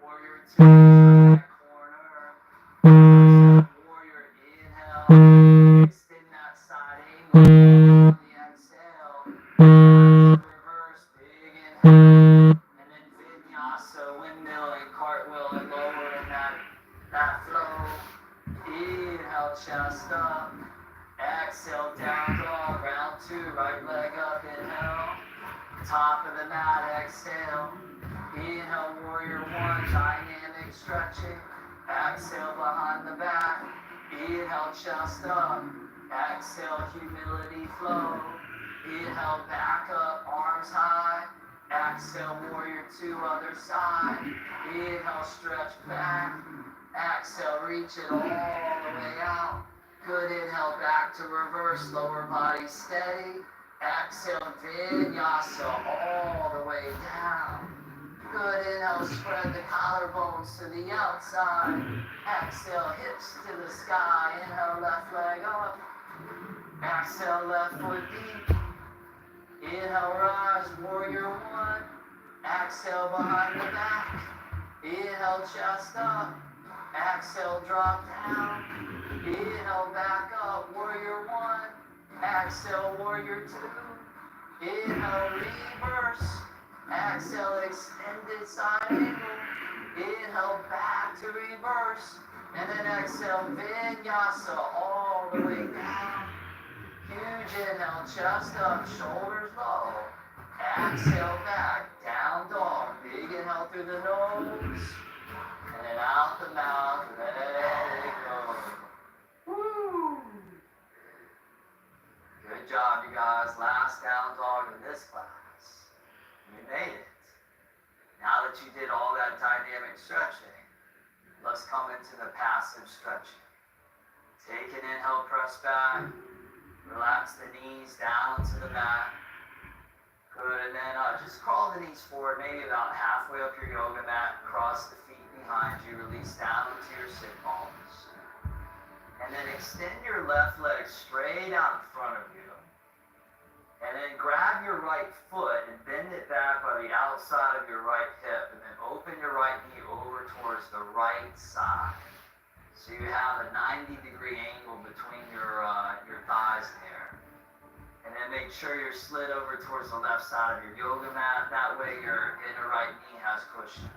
Warrior two, turn that corner. Exhale, warrior, inhale. Extend that side angle on the exhale. Reverse, big inhale. And then vinyasa, windmill and cartwheel and lower in that flow. Inhale, chest up. Exhale, down dog, round two, right leg up, inhale. Top of the mat, exhale. Inhale, warrior one, dynamic stretching. Exhale, behind the back. Inhale, chest up. Exhale, humility flow. Inhale, back up, arms high. Exhale, warrior two, other side. Inhale, stretch back. Exhale, reach it all the way out. Good, inhale, back to reverse, lower body steady. Exhale, vinyasa all the way down. Good, inhale, spread the collarbones to the outside. Exhale, hips to the sky. Inhale, left leg up. Exhale, left foot deep. Inhale, rise, warrior one. Exhale behind the back. Inhale, chest up. Exhale, drop down. Inhale, back up. Warrior one. Exhale, warrior two. Inhale, reverse. Exhale, extended side angle. Inhale, back to reverse. And then exhale, vinyasa all the way down. Huge inhale, chest up, shoulders low. Exhale, back, down dog. Big inhale through the nose. And then out the mouth, let it go. Woo! Good job, you guys. Last down dog in this class. You made it. Now that you did all that dynamic stretching, let's come into the passive stretching. Take an inhale, press back. Relax the knees down to the mat. Good, and then just crawl the knees forward, maybe about halfway up your yoga mat. Cross the feet behind you. Release down into your sit bones. And then extend your left leg straight out in front of you. And then grab your right foot and bend it back by the outside of your right hip. And then open your right knee over towards the right side. So you have a 90-degree angle between your thighs there. And then make sure you're slid over towards the left side of your yoga mat. That way your inner right knee has cushion.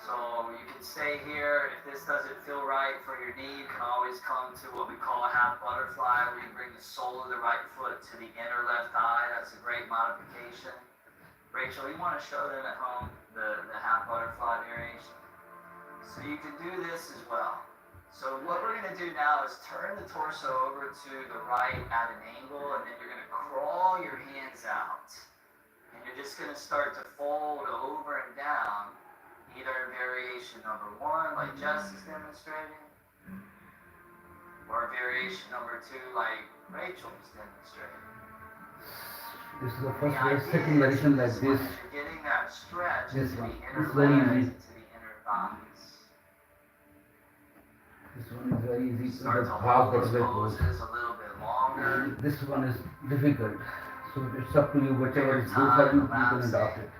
So you can stay here. If this doesn't feel right for your knee, you can always come to what we call a half butterfly, where you bring the sole of the right foot to the inner left thigh. That's a great modification. Rachel, you want to show them at home the half butterfly variation? So you can do this as well. So what we're going to do now is turn the torso over to the right at an angle, and then you're going to crawl your hands out. And you're just going to start to fold over and down, either variation number one, like Jess is demonstrating, or variation number two, like Rachel is demonstrating. This is the first way, second variation like this. You're getting that stretch This into one. the inner It's very legs, easy. into the inner thighs. This one is very easy. Start The to half hold those butterfly pose. poses a little bit longer. This one is difficult. So it's up to you, whichever is good Time for you, you can elapsing. adopt it.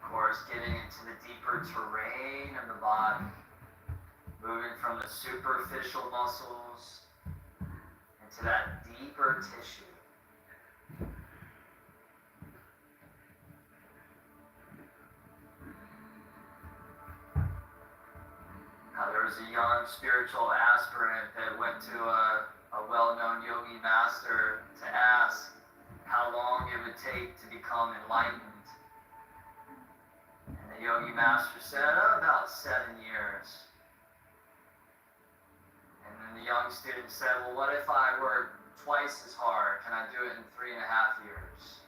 Of course, getting into the deeper terrain of the body, moving from the superficial muscles into that deeper tissue. Now, there was a young spiritual aspirant that went to a well-known yogi master to ask how long it would take to become enlightened. And the yogi master said, about 7 years. And then the young student said, well, what if I work twice as hard? Can I do it in 3.5 years?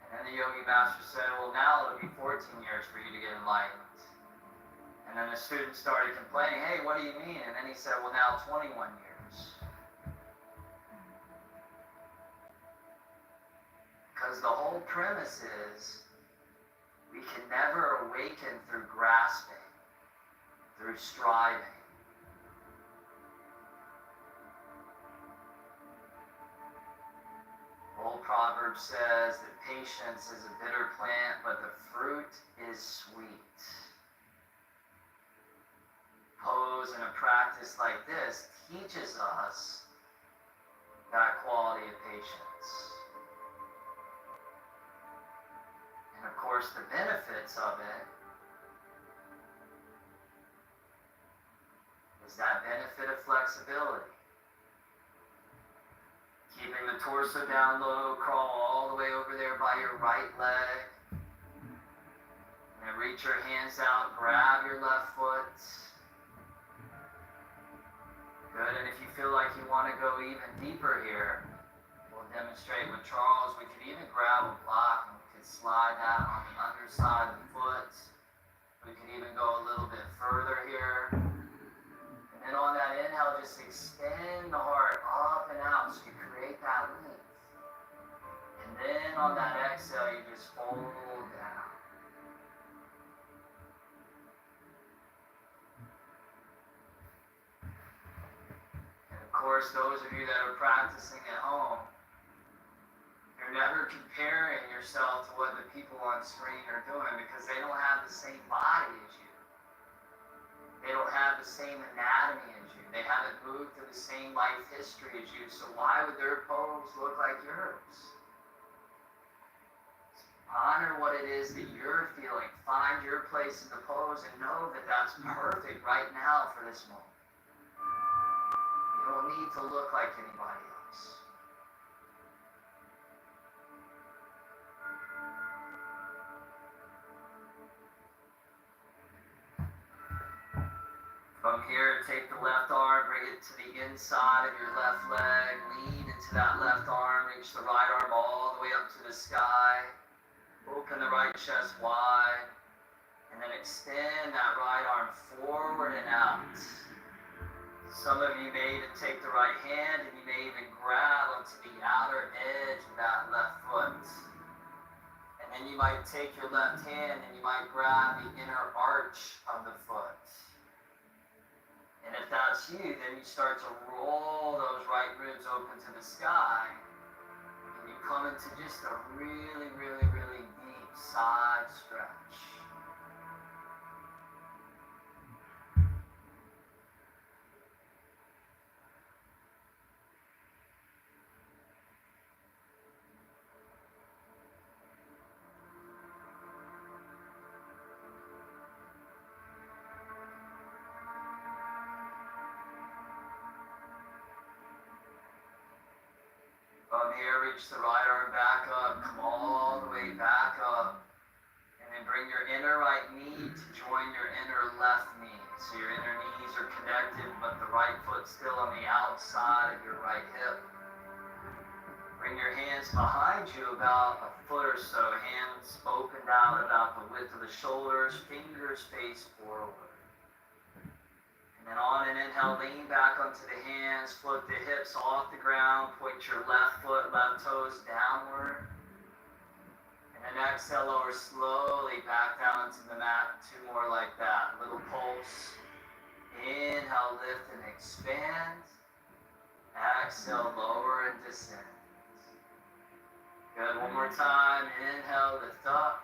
And then the yogi master said, well, now it'll be 14 years for you to get enlightened. And then the student started complaining, hey, what do you mean? And then he said, well, now 21 years. Because the whole premise is we can never awaken through grasping, through striving. Old proverb says that patience is a bitter plant, but the fruit is sweet. Pose and a practice like this teaches us that quality of patience. And of course, the benefits of it is that benefit of flexibility. Keeping the torso down low, crawl all the way over there by your right leg. And then reach your hands out, grab your left foot. Good, and if you feel like you want to go even deeper here, we'll demonstrate with Charles. We could even grab a block and we could slide that on the underside of the foot. We could even go a little bit further here. And then on that inhale, just extend the heart up and out so you create that length. And then on that exhale, you just fold down. course, those of you that are practicing at home, you're never comparing yourself to what the people on screen are doing because they don't have the same body as you. They don't have the same anatomy as you. They haven't moved through the same life history as you. So why would their pose look like yours? Honor what it is that you're feeling. Find your place in the pose and know that that's perfect right now for this moment. You don't need to look like anybody else. From here, take the left arm, bring it to the inside of your left leg, lean into that left arm, reach the right arm all the way up to the sky, open the right chest wide, and then extend that right arm forward and out. Some of you may even take the right hand and you may even grab onto the outer edge of that left foot. And then you might take your left hand and you might grab the inner arch of the foot. And if that's you, then you start to roll those right ribs open to the sky. And you come into just a really, really, really deep side stretch. From here, reach the right arm back up, come all the way back up, and then bring your inner right knee to join your inner left knee. So your inner knees are connected, but the right foot still on the outside of your right hip. Bring your hands behind you about a foot or so, hands opened out about the width of the shoulders, fingers face forward. And then on an inhale, lean back onto the hands, float the hips off the ground, point your left foot, left toes downward. And then exhale, lower slowly back down into the mat. Two more like that. Little pulse. Inhale, lift and expand. Exhale, lower and descend. Good, one more time. Inhale, lift up.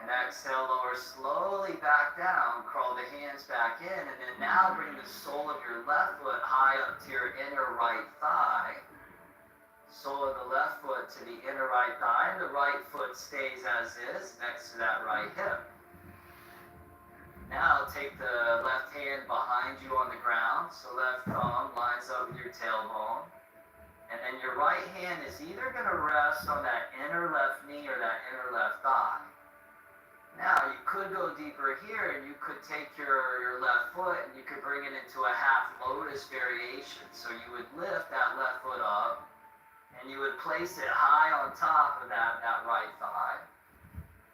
And exhale, lower slowly back down, crawl the hands back in, and then now bring the sole of your left foot high up to your inner right thigh. Sole of the left foot to the inner right thigh, and the right foot stays as is next to that right hip. Now take the left hand behind you on the ground, so left thumb lines up with your tailbone. And then your right hand is either going to rest on that inner left knee or that inner left thigh. Now, you could go deeper here and you could take your left foot and you could bring it into a half lotus variation. So you would lift that left foot up and you would place it high on top of that right thigh.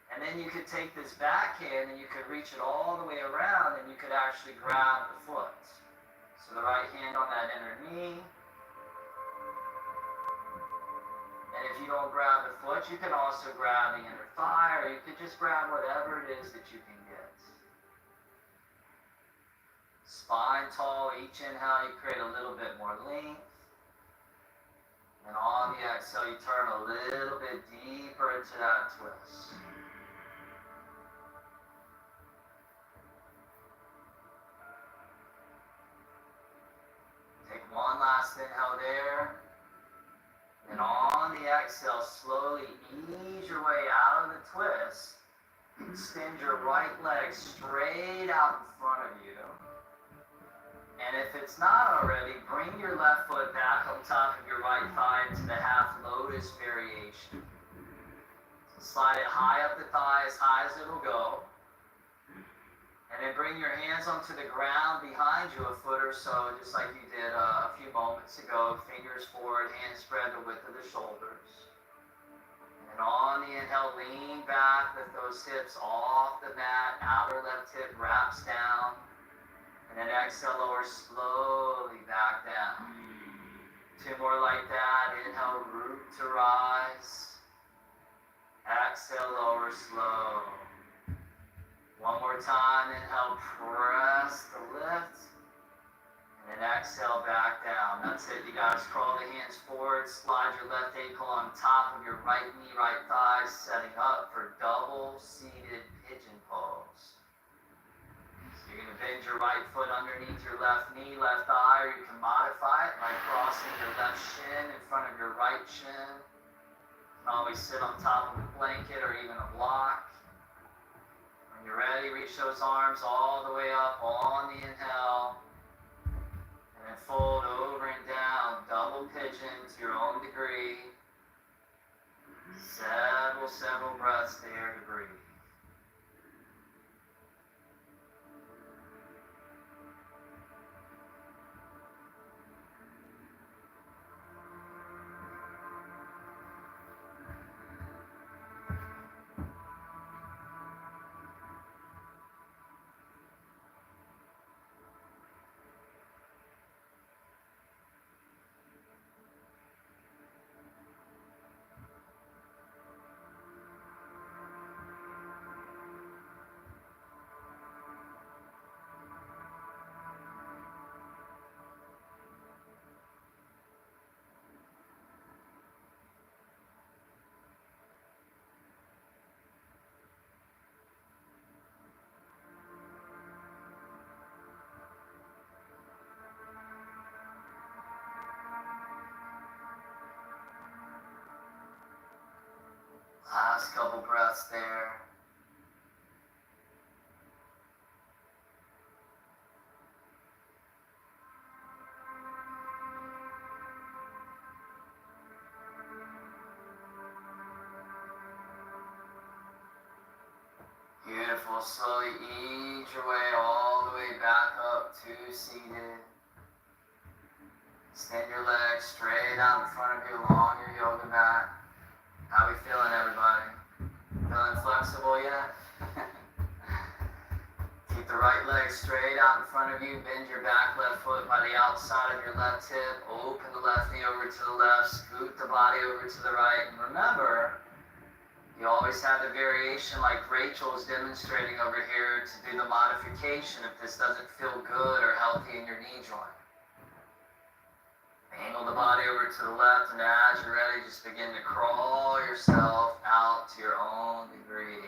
And then you could take this back hand and you could reach it all the way around and you could actually grab the foot. So the right hand on that inner knee. And if you don't grab the foot, you can also grab the inner thigh, or you could just grab whatever it is that you can get. Spine tall, each inhale you create a little bit more length. And on the exhale you turn a little bit deeper into that twist. Take one last inhale there. And on the exhale, slowly ease your way out of the twist. Extend your right leg straight out in front of you. And if it's not already, bring your left foot back on top of your right thigh into the half lotus variation. Slide it high up the thigh, as high as it'll go. And then bring your hands onto the ground behind you a foot or so, just like you did a few moments ago. Fingers forward, hands spread the width of the shoulders. And on the inhale, lean back, lift those hips off the mat. Outer left hip wraps down. And then exhale, lower slowly back down. Two more like that. Inhale, root to rise. Exhale, lower slow. One more time, inhale, press the lift. And And exhale back down. That's it. You guys crawl the hands forward, slide your left ankle on top of your right knee, right thigh, setting up for double seated pigeon pose. So you're going to bend your right foot underneath your left knee, left thigh, or you can modify it by crossing your left shin in front of your right shin. You can always sit on top of a blanket or even a block. When you're ready, reach those arms all the way up on the inhale. And then fold over and down, double pigeon to your own degree. Several breaths there to breathe. Last couple breaths there. Beautiful. Slowly ease your way all the way back up to seated. Extend your legs straight out in front of you along your yoga mat. How we feeling, everybody? Feeling flexible yet? Keep the right leg straight out in front of you. Bend your back left foot by the outside of your left hip. Open the left knee over to the left. Scoot the body over to the right. And remember, you always have the variation like Rachel is demonstrating over here to do the modification if this doesn't feel good or healthy in your knee joint. Angle the body over to the left, and as you're ready, just begin to crawl yourself out to your own degree.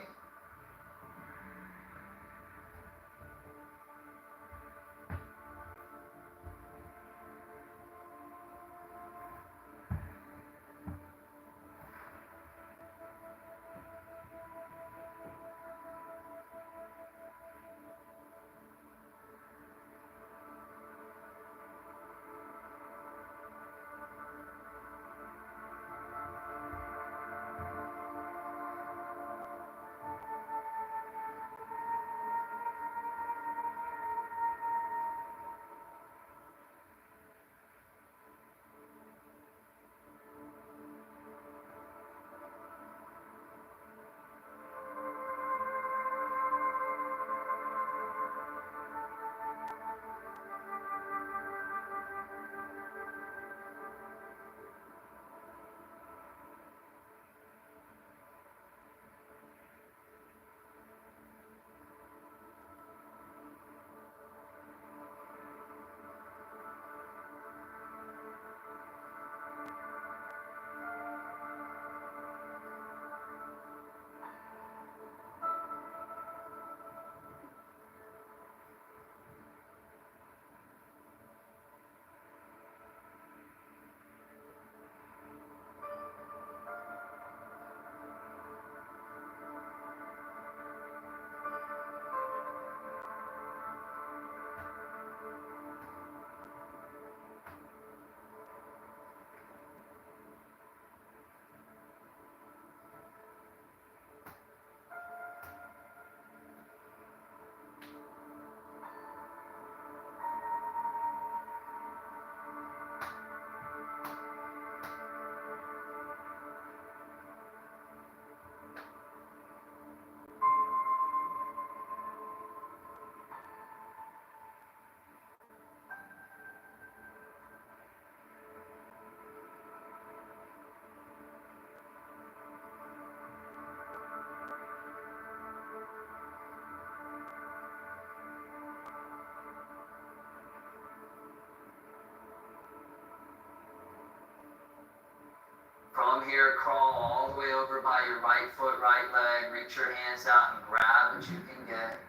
from here, crawl all the way over by your right foot, right leg. Reach your hands out and grab what you can get.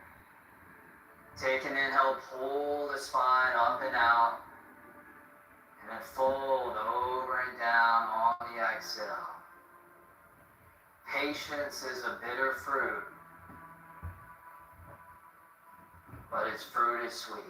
Take an inhale, pull the spine up and out. And then fold over and down on the exhale. Patience is a bitter fruit, but its fruit is sweet.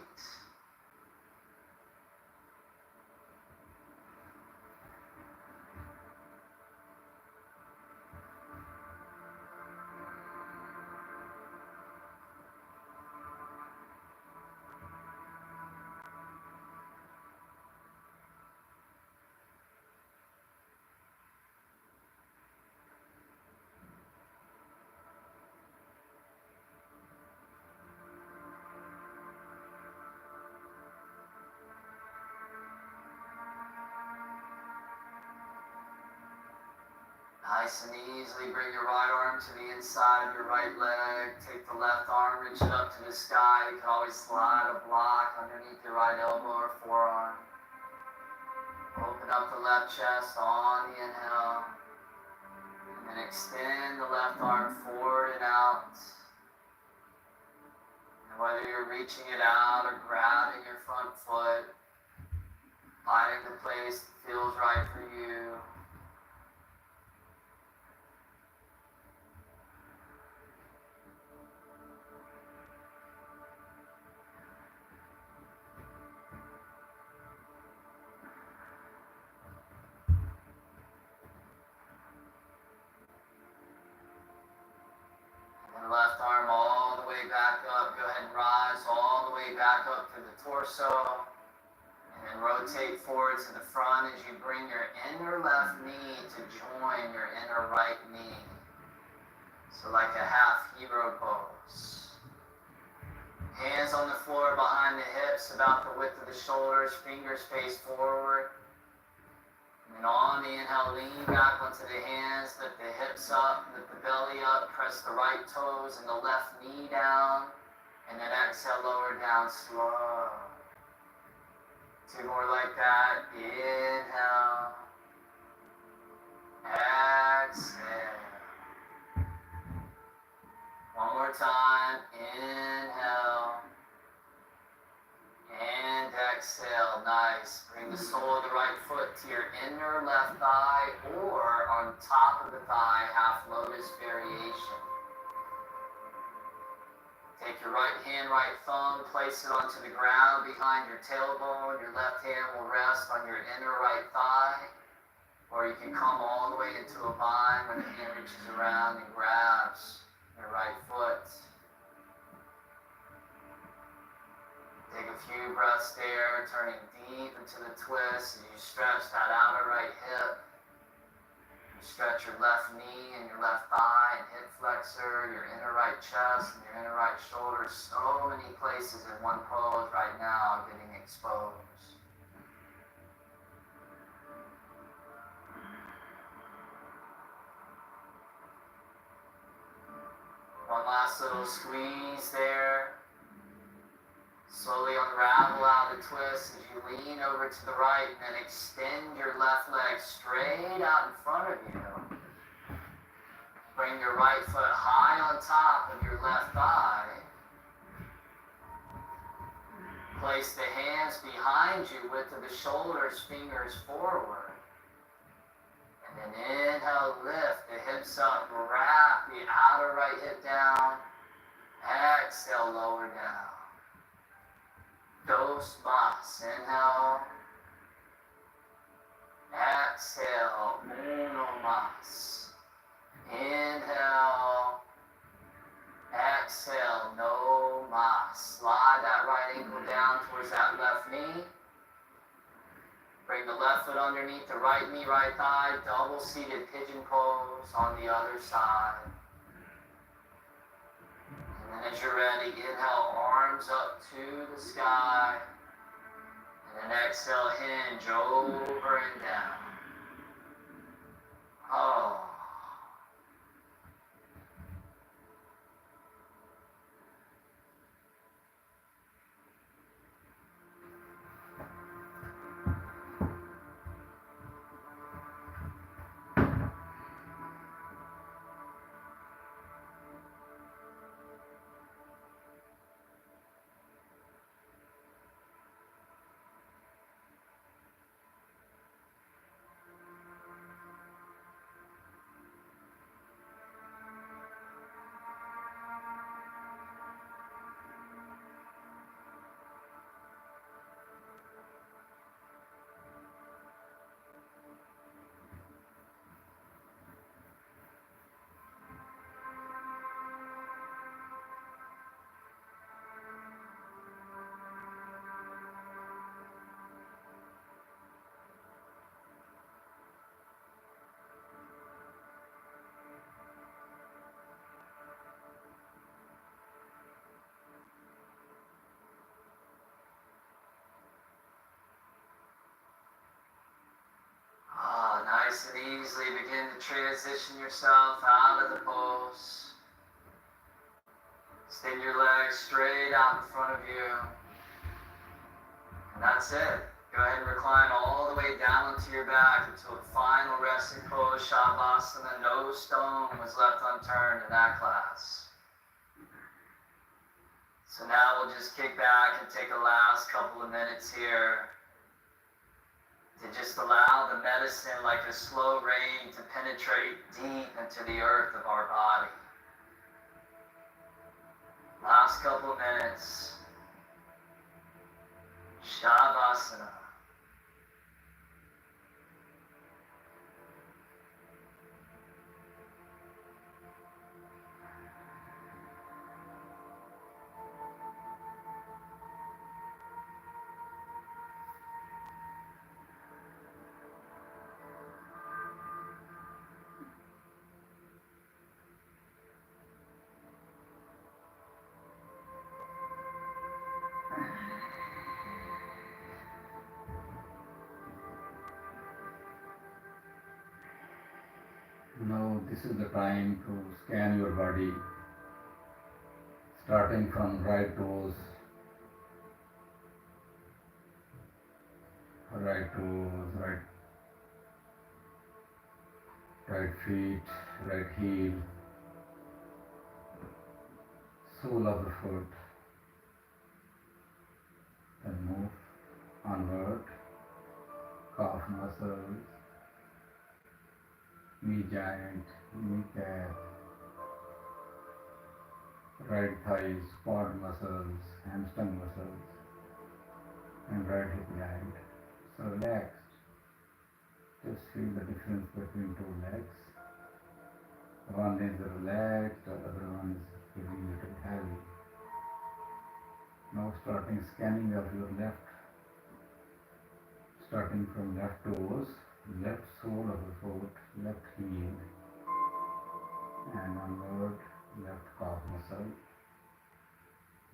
Nice and easily bring your right arm to the inside of your right leg. Take the left arm, reach it up to the sky. You can always slide a block underneath your right elbow or forearm. Open up the left chest on the inhale. And then extend the left arm forward and out. And whether you're reaching it out or grabbing your front foot, finding the place that feels right for you. Left arm all the way back up. Go ahead and rise all the way back up to the torso. And then rotate forward to the front as you bring your inner left knee to join your inner right knee. So like a half hero pose. Hands on the floor behind the hips, about the width of the shoulders, fingers face forward. And on the inhale, lean back onto the hands, lift the hips up, lift the belly up, press the right toes and the left knee down, and then exhale, lower down slow. Two more like that. Inhale. Exhale. One more time. Inhale. And exhale, nice. Bring the sole of the right foot to your inner left thigh or on top of the thigh, half lotus variation. Take your right hand, right thumb, place it onto the ground behind your tailbone. Your left hand will rest on your inner right thigh. Or you can come all the way into a bind where the hand reaches around and grabs your right foot. Take a few breaths there, turning deep into the twist as you stretch that outer right hip. You stretch your left knee and your left thigh and hip flexor, your inner right chest and your inner right shoulder. So many places in one pose right now getting exposed. One last little squeeze there. Slowly unravel out the twist as you lean over to the right and then extend your left leg straight out in front of you. Bring your right foot high on top of your left thigh. Place the hands behind you, width of the shoulders, fingers forward. And then inhale, lift the hips up, wrap the outer right hip down. Exhale, lower down. Dos mas. Inhale. Exhale. Uno mas. Inhale. Exhale. No mas. Slide that right ankle down towards that left knee. Bring the left foot underneath the right knee, right thigh. Double seated pigeon pose on the other side. And as you're ready, inhale, arms up to the sky. And then exhale, hinge over and down. Oh. nice and easily begin to transition yourself out of the pose. Extend your legs straight out in front of you. And that's it. Go ahead and recline all the way down into your back into a final resting pose, Shavasana. No stone was left unturned in that class. So now we'll just kick back and take a last couple of minutes here to just allow the medicine like a slow rain to penetrate deep into the earth of our body. Last couple of minutes. Shavasana. Now this is the time to scan your body, starting from right toes, right feet, right heel, sole of the foot, then move onward, calf muscles, knee joint, kneecap, right thighs, quad muscles, hamstring muscles, and right hip joint. So relaxed. Just feel the difference between two legs. One is relaxed, the other one is feeling a little heavy. Now starting scanning of your left, starting from left toes, left sole of the foot, left heel, and onward, left calf muscle,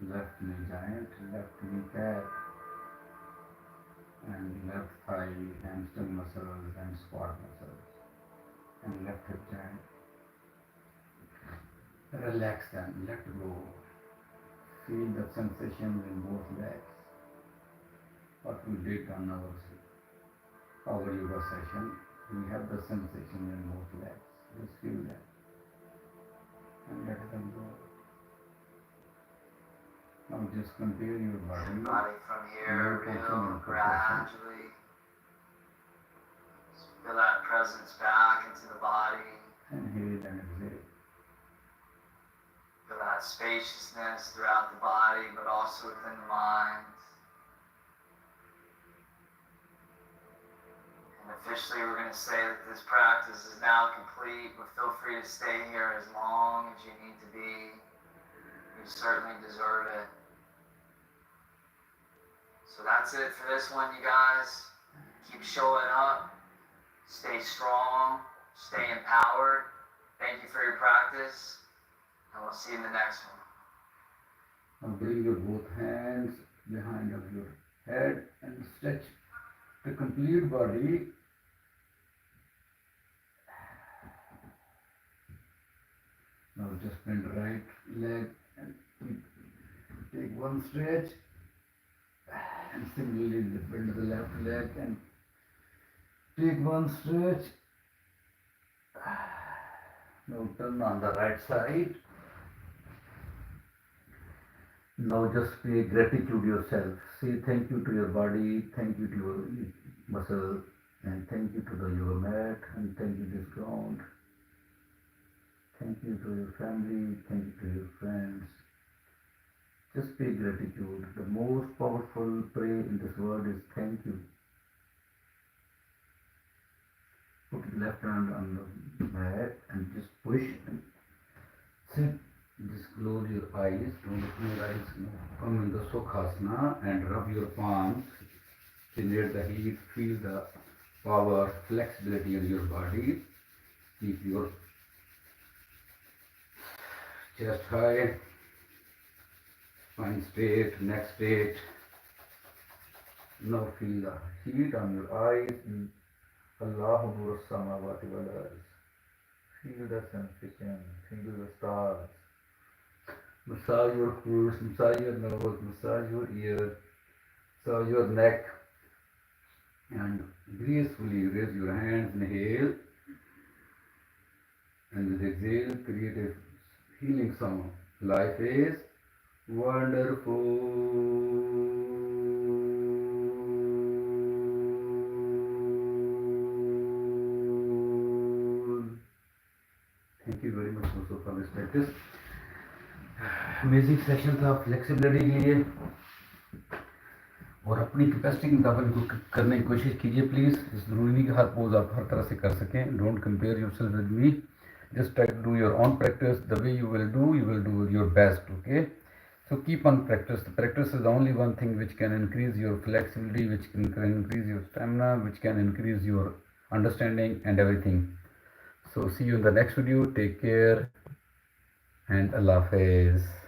left knee joint, left kneecap, and left thigh, hamstring muscles and squat muscles, and left hip joint. Relax them, let go. Feel the sensations in both legs. What we did on our yoga session, we have the sensation in both legs. Just feel that and let them go. Now just compare your body. Body from here, real gradually. Feel that presence back into the body. Inhale and exhale. Feel that spaciousness throughout the body, but also within the mind. And officially we're going to say that this practice is now complete, but feel free to stay here as long as you need to be. You certainly deserve it. So that's it for this one, you guys. Keep showing up. Stay strong. Stay empowered. Thank you for your practice. And we'll see you in the next one. Now bring your both hands behind of your head and stretch the complete body. Now just bend the right leg and take one stretch, and similarly bend the left leg and take one stretch. Now turn on the right side. Now just pay gratitude yourself. Say thank you to your body, thank you to your muscle, and thank you to the yoga mat, and thank you to this ground. Thank you to your family, thank you to your friends. Just pay gratitude. The most powerful prayer in this world is thank you. Put your left hand on the mat and just push and sit. Just close your eyes, don't open your eyes. Come in the Sukhasana and rub your palms. Stimulate the heat, feel the power, flexibility in your body. Keep your chest high, spine straight, neck straight. Now feel the heat on your eyes. Allahu Nur Samawati wal Ardh. Feel the sensation, feel the stars. Massage your foot, massage your nose, massage your ear, massage your neck, and gracefully raise your hands, inhale, and with exhale, create a healing sound. Life is wonderful. Thank you very much also for this practice. Amazing session था flexibility के लिए और अपनी capacity के मुताबिक इनको करने की कोशिश कीजिए प्लीज़। ज़रूरी नहीं कि हर पोज आप हर तरह से कर सकें। Don't compare yourself with me, just try to do your own practice. The way you will do your best. Okay, so keep on practice. The practice is the only one thing which can increase your flexibility, which can increase your stamina, which can increase your understanding and everything. So see you in the next video. Take care and Allah Hafiz.